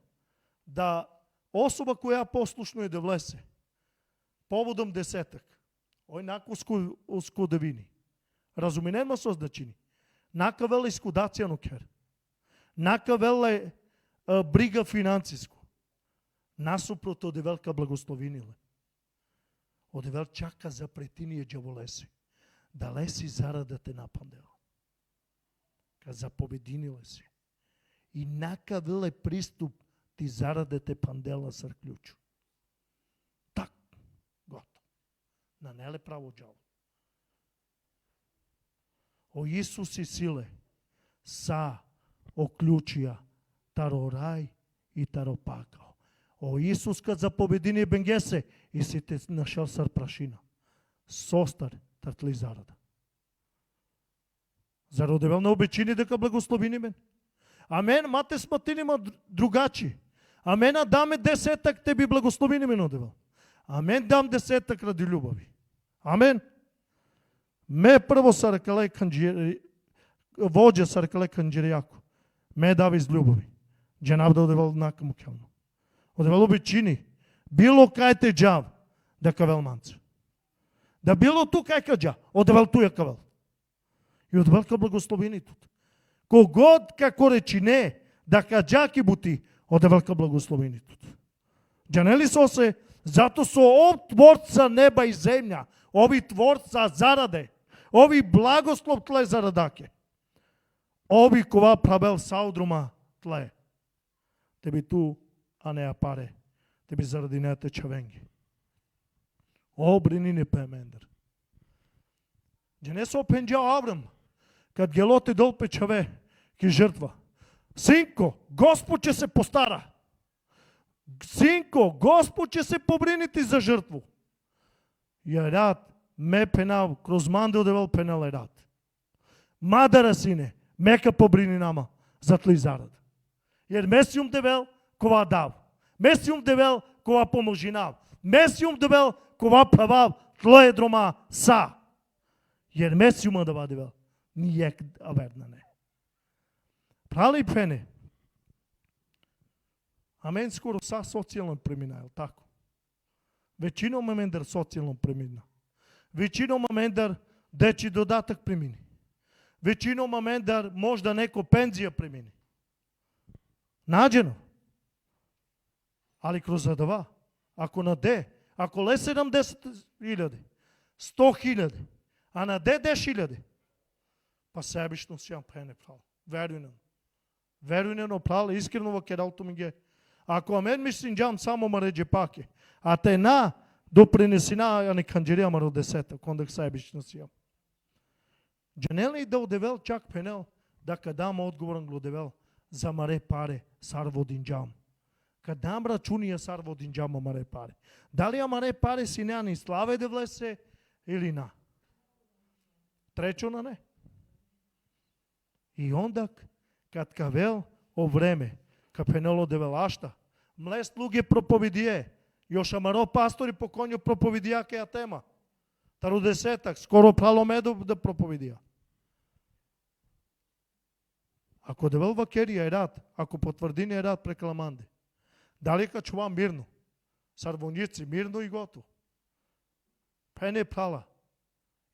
да особа која послушно е да влесе, поводом десетак, ој нако уску да вини. Разуменен ма со значини. Нака веле искудацијано кер. Нака веле брига финансиско. Насупрот одевелка благословиниле. Одевел чака за претиние джаволеси. Да леси зарада те напандела. Ка заповединиле си. И нака веле приступ ти зараде те пандела сар клjuču. Так, готово. На неле право джаво. О Исус и силе са оклучија таро рај и таро пакао. О Исус кад заповедини бенгесе и си те нашел сар прашина. Состар татли зарада. Зар одевел на обечини дека благословини мен? Амен, мате сматинима другачи. Амен, даме десетак, те би благословини мен одевел. Амен, дам десетак ради љубави. Амен. Ме прво саркале канџири, воđа саркале канџиријако. Ме дави из љубави. Дженав да одевел накаму келно. Одевел обичини. било кај те джав, да кавел манца. Да било ту кај каджа, одевел туја кавел. И одевел ка благословенитот. Когод како речи не, да каджа ки бути, одевел ка благословенитот. Джанели со се, зато со ов творца неба и земја, ови творца зараде, ови благослов тле зарадаке. Ови кова правел саудрума тле. Теби ту, а не апаре. Теби заради не те чавенги. Обрини не пемендер. Джане со пенджа Аврам, кад гелоте дол печаве, ки жртва. Синко, Господ ќе се постара. Синко, Господ ќе се побрини ти за жртву. Ја рад, ме пенал, кроз мандел девел пенал е рад. Мадара сине, мека побрини нама, за тли зарад. Jer Mesijum devel kova dav. Mesijum devel kova pomožinav. Mesijum devel kova pravav tloje droma sa. Jer Mesijuma dava devel nijek averna ne. Prali pene. Амен скоро са социјално премина, е тако? Веćinom амендар социјално премина. Веćinom амендар дечи додатак премини. Веćinom амендар можда неко пензија премини. Наđено. Али кроз задава, ако на Д, ако ле 70.000, 100.000, а на Д 10.000, па себишно си јам пене прavo. Верујнено. Верујнено прavo, искрено во кералто ми ге. Ако амен мислим джам само мареđe паке, а те на допринесина, а не канџерија маро 10, кондак себишно си јам. Джанели да одевел чак пенел, да кадам одговорен глодевел, за маре паре, сарво динджам. Кадам рачунија сарво динджама маре паре. Дали ја маре паре си неа ни славе да влесе или на? Тречо на не. И ондак, кад кавел о време, капенело девелашта, млест луѓе проповедие, још амаро пастори по коњу проповедија кеја тема. Тару десетак, скоро прало медов да проповедија. Ако девел вакерија е рад, ако потврдини е рад прекламанде, дали ка чува мирно, сарвоњици мирно и готово. Пене прала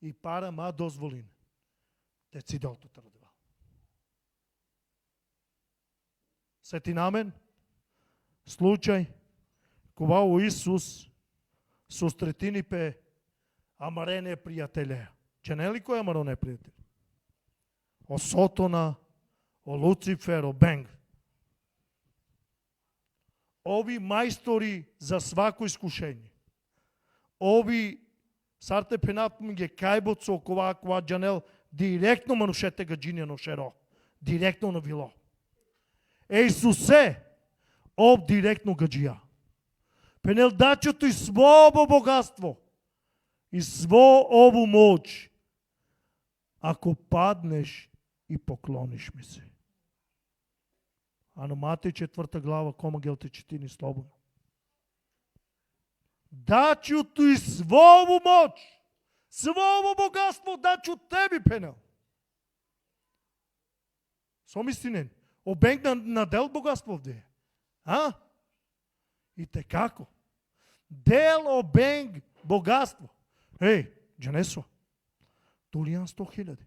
и пара ма дозволин. Децидалто тародевал. Сети намен, случај, кога у Исус сустретини пе амаре непријателе. Че нели кој амаро непријател? О Сотона, о Луцифер, о Бенг. Ови мајстори за свако искушење. Ови сарте пенат ми ге кајбот со кова джанел директно манушете га джињано шеро. Директно на вило. Исусе, об директно гаджија. Пенел дачето и сво ово богатство, и сво ову моќ, ако паднеш и поклониш ми се. А на Матеј 4 глава, кома гел те четини слободно. Дачето и сво ову моќ, сво ово богатство дачу теби, пенел. Сомистинен. Обенг на дел богатство овде. А? И те како? Дел обенг богатство. Еј, Джанесо, тулијан 100.000.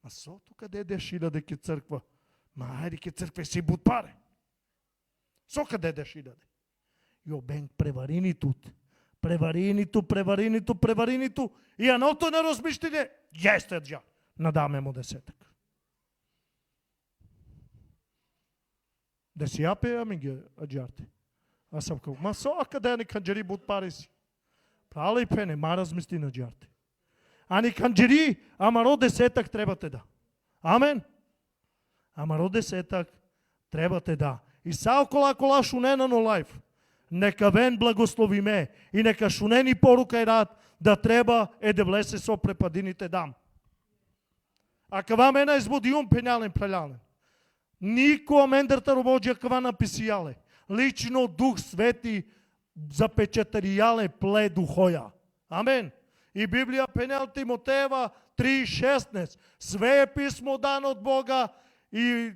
А сото каде 10.000 ке црква? Ма ајде ке цркве си буд паре. Со каде 10.000? И обенг преваринитут. Превариниту. И аното не размиштиње, јесте джа. Надаме му 10. Да си јапе, ами ги аджарте. Аз сам као, ма со каде ни канџери буд пари си. Прала и пене, ма размисли на аджарте. А ни канџери, ама ро 10 требате да. Амен. Ама ро 10 требате да. И са кола шунена на лайф. Нека вен благослови ме и нека шунени порука и рад да треба да влесе со препадините дам. А кава мена избудиум пенјален прелјален. Нико амендарта робоđa кава написијале. Лично Дух Свети запечатаријале пледу хоја. Амен. И Библија пенел Тимотеева 3.16. Све е писмо дано од Бога и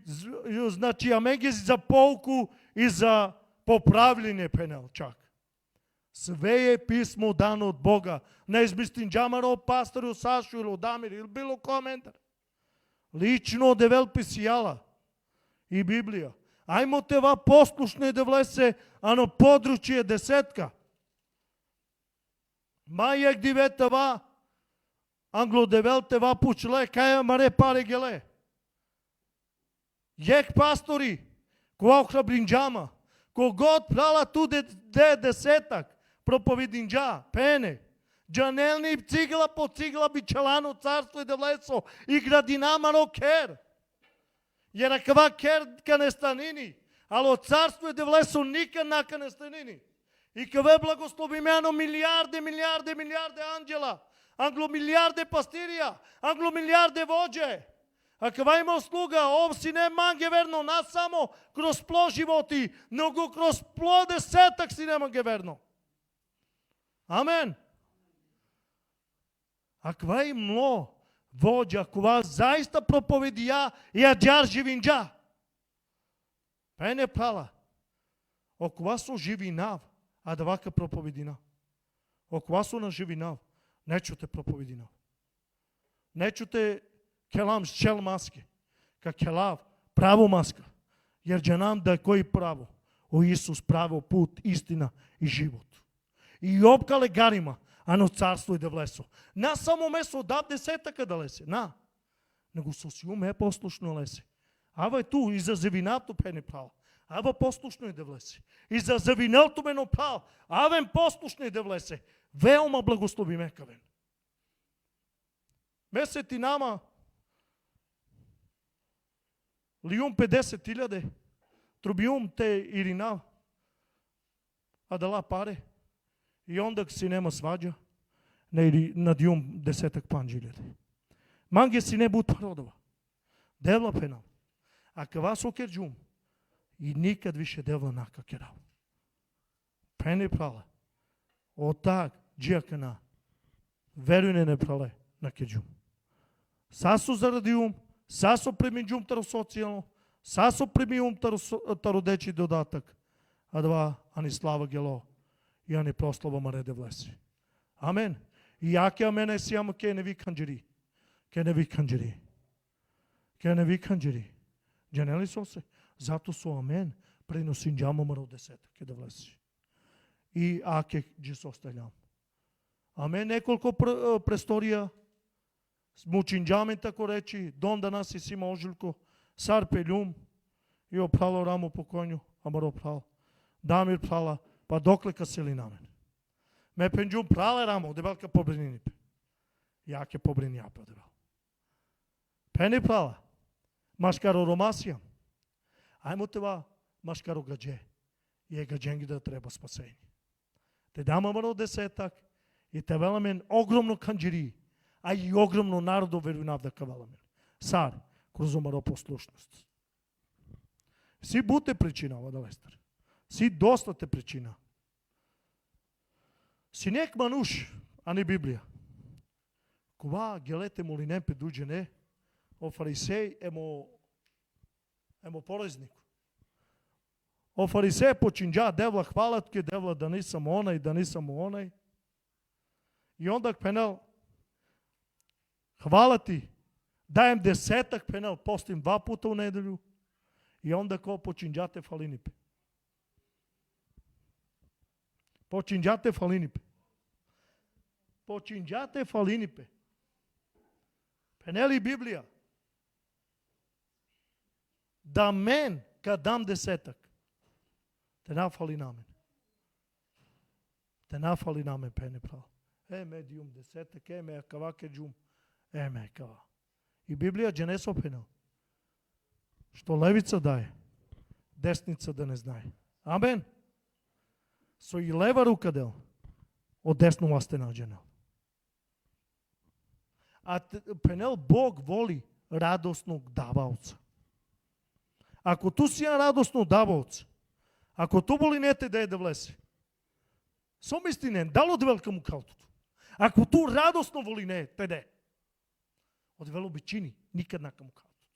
значи амен ги за полку и за поправлjenje пенел чак. Све е писмо дано од Бога. Не измислим джамаро, пастору, Сашу или Дамир или било коментар. Лично од Евел Писијала и Библија. Ајмо тева послушне да влесе, ано подручје десетка. Мајек диветава, англодевелтева пучле, каја маре паре геле. Јек пастори, која охрабринджама, когод прала ту десетак, проповединджа, пене, джанелни цигла по цигла бичелано царство и девлесо и градина маро кер. Jer akva ker канестанини, ало царство и девлесо ника канестанини. И каве благословимено милиарде анđela, англомилиарде пастирија, англомилиарде воđe. А кава има слуга, овси не манге верно, нас само кроз пло животи, но кроз пло десетак си не манге верно. Амен. А кава и мло vođa, kova zaista propovedija i ađar živinđa. Pene prala. O kova su živinav, a da vaka propovedina. O kova su na živinav, neću te propovedinav. Neću te kelam šćel maske, ka kelav pravo maska. Jer će nam da je koji pravo. O Isus pravo put, istina i život. I opkale garima, ано царство и да влесо. На само месо дав десетака да лесе, на. Него со сиуме послушно лесе. Ава е ту, и за завинато пене права. Ава послушно е да влесе. И за завинато мено права. Авен послушно е да влесе. Веома благослови мекавен. Месети нама лиум 50.000, трубиум те иринав, а дала паре. И onda si nema svađa, ne nadjum desetak panđiljede. Mange si ne bud parodova. Devla penal. A kava soker džum. I nikad više devla naka kerao. Pene prala. O tak džijakana. Verujne ne prale na keđum. Sasu zaradium, sasu premiđum taro socijalno, sasu premijum taro deči dodatak. A dva ani slava gelo. И ани прослава мареде влеси. Амен. И јаке амене си ама ке не ви канџери. Ке не ви канџери. Ке не ви канџери. Джанели со се. Зато со амен преносин джама маро десета ке да влеси. И аке джи со остелјам. Амен. Неколко престорија. Мучин джамен тако речи. Дом да нас и сима ожилко. Сар пелјум. И опрало рамо покоњу. Амаро прал. Дамир прала. Pa dokle ka seli na mene. Me penđum prale ramo, debelka pobrini pe. Jake pobrini ja pa debel. Peni prala. Maškaro romasijam. Ajmo teva maškaro gađe. Je gađengi da treba spasenje. Te dama maro desetak i te velamen ogromno kanđiri, a i ogromno narodo verunav da ka velamen. Sar, kroz omaro poslušnost. Си бute причина ова да лестар. Си доста те причина. Си нек мануш, а не Библија. Кога гелете моли немпе дуđe не, о фарисеј емо порезник. О фарисеј починđа девла хвалат ке девла да нисам онај. И онда пенал хвала ти, даjem десетак пенал, постим 2 puta у неделју. И онда ко починđате фалинипе. Починđате фалинипе. Починđате фалинипе. Пенели Библија. Да мен, кад дам десетак, те нафали на мен. Те нафали на мен, пене прав. Ме диум десетак, ме акава ке джум. Ме акава. И Библија дже не сопенал. Што левица дае, десница да не знае. Амен. Со и лева рука дел, од десно ласте наđenel. А пенел Бог воли радосног давалца. Ако ту си радосно давалц, ако ту воли не те да е да влезе, сом истинен, дал од велка му калтото. Ако ту радосно воли не те де, од вело бичини, никад нака му калтото.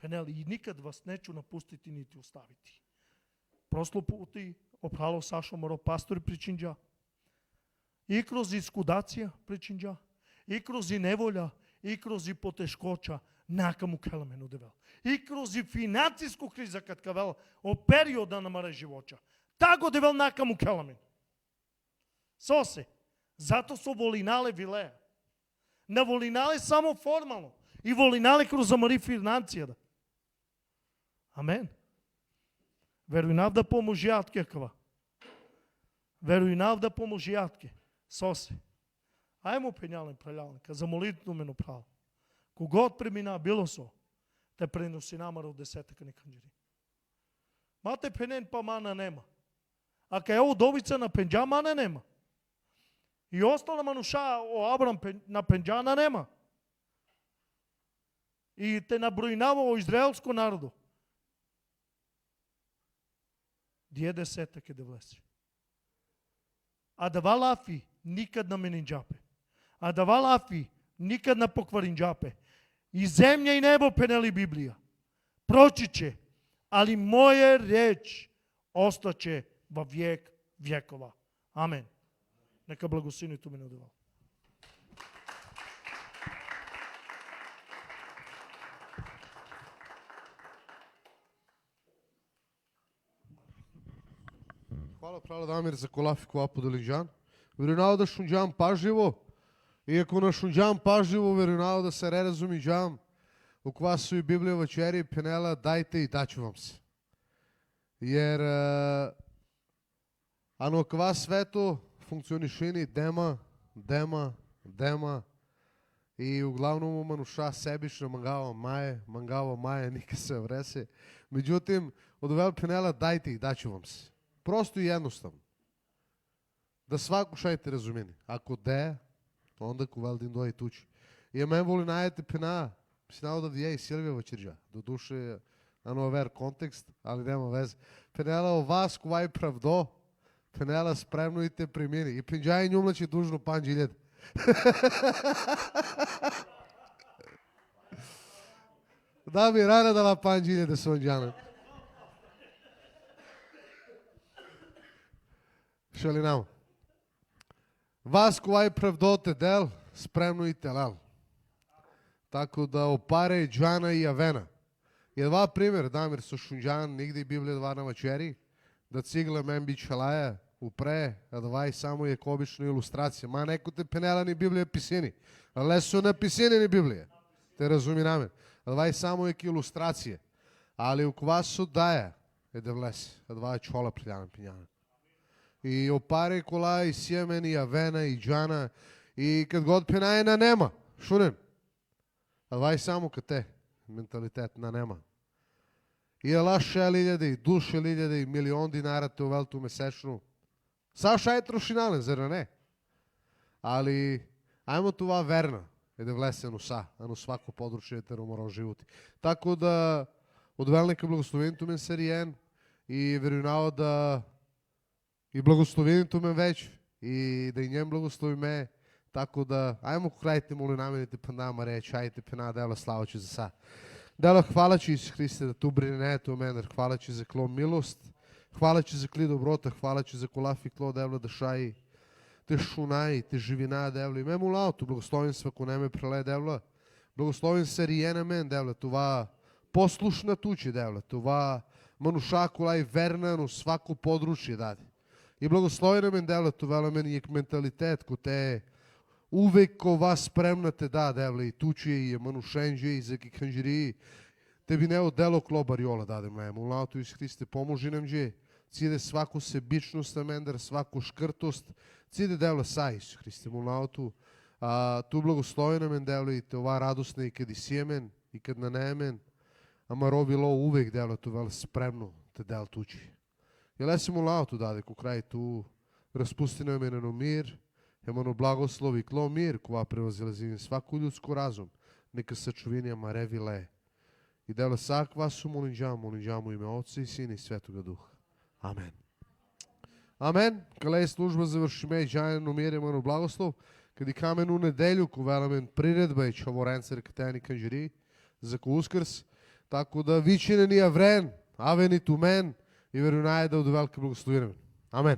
Пенел, и никад вас нечу напустити нити оставити. Просло пути Опрало Сашо моро пастори причинџа. И кроз искудација причинџа. И кроз неволја, и кроз потешкоча, накаму келамен удевел. И кроз финансиску криза кад кавел о периода на маре живоча. Таго девел накаму келамен. Сосе, зато со волинале вилеа. На волинале само формално. И волинале кроз замари финансијата. Амен. Веруинав да поможијатке кава. Веруинав да поможијатке. Сосе. Ајмо пењален прелјалника, за молитвено мено право. Когод премина било со, те преноси намара од 10 канџири. Мате пенен па мана нема. А кај удовица на пенџа мана нема. И остала мануша о Абрам на пенџана нема. И те наброинава о израелско народо. Дие 10 ке да влезе. А да валафи никад на менинџапе. А да валафи никад на покваринџапе. И земја и небо пенели Библија. Прочиче, али моја реч остаче во век векова. Амен. Нека благословението ме надува. Hvala Prale Damir za kolafi kova podelinđan. Верувам да шунџам пажливо. И ако на шунџам пажливо, верувам да се разумиџам. У кова су и Библија вечери пенела, дајте и дачу вам се. Jer ano kva sveto funkcionišeni dema i uglavnom manuša sebično mangava maje, nika se vrese. Međutim, od ove penela dajte ih, daću vam se. Prosto i jednostavno. Da svako šajte razumeni. Ako de, onda ковал din doi tuči. I men voli najete pena, sinao da je i Silvija večerja. Do duše, ano ver kontekst, ali nema veze. Penela o vas kovai pravdo, penela spremnujte primjeni. I pinđaj njumlači dužno panđiljed. Da mi rana da la panđiljede sonđana. Šalinamo. Vas kovai pravdote del, spremnujte lal. Tako da opare Džana i Avena. Je dva primjer, Damir со Шунџан, нигде Библија два на вечери, да цигла мен би чалаја, упре, а два и само е обична илустрација. Ма неко те пенела ни Библија писени. А лесо на писени ни Библија. Те разуми намен. А два и само е илустрација. Али у ква со даја е да влезе. А два е чола пријана пињана. И опаре кола и Сиемен и Авена и Дžana и кад год пенаје на нема. Шунен. А два и само кад те. Менталитет на нема. И ела 6.000 и до 6.000 и милион динара те увелту месечно. Саша е трошинален, зар не? Али, ајмо това верна, е да влесе носа, а на свако подручје те роморо животи. Тако да, од велника благословението мен сериен и верувам да и благословението мен веќе и да и нjem благослови ме. Tako da, ajmo kraјte моли намените пандама реч, ајте пена дела слава Ти за са. Дела хвала Ти, Исус Христе, да Ту бринето менер, хвала Ти за кло милост, хвала Ти за кли доброта, хвала Ти за колафи кло девла да шаи, те шунаи, те живина девла. И ме мулаото, благословен свако неме преле девла, благословен се риена мен девла, това послушна туче девла, това мануша кола и верна, но свако подручје даде. И благословен мен девла, това мен и менталитет, ко те uvek ko vas spremna te da, devle, i tučije, i manушенđe, i za kikanđiri, tebi ne odelo klobariola dadem lemu. Ulautu Isus Hrisте, pomoži nam dje, cide svaku sebičnost, amender, svaku škrtost, cide devle sa Isus Hrisте, ulautu, tu blagoslovi nam devle, i te ova radosna i kad i sjemen, i kad na nemen, ama robilo uvek devle, tu vel spremno te del tuči. I lesim ulautu dade, ko kraj tu, raspusti nam na mir, Емано благослови и кло мир, кога превозилази сваку људско разум, нека сачувинија маревиле. И дела саква су молинџам у име Отца и Сина и Светога Духа. Амен. Амен. Кале е служба завршиме и джајано мир, емано благослов. Кади камен у неделю, ковеламен приредба и чаворенцер катени канџири, за ко Ускрс, тако да вичине ни Аврен, Авен и Тумен, и верунаје да од велика благословиме. Амен.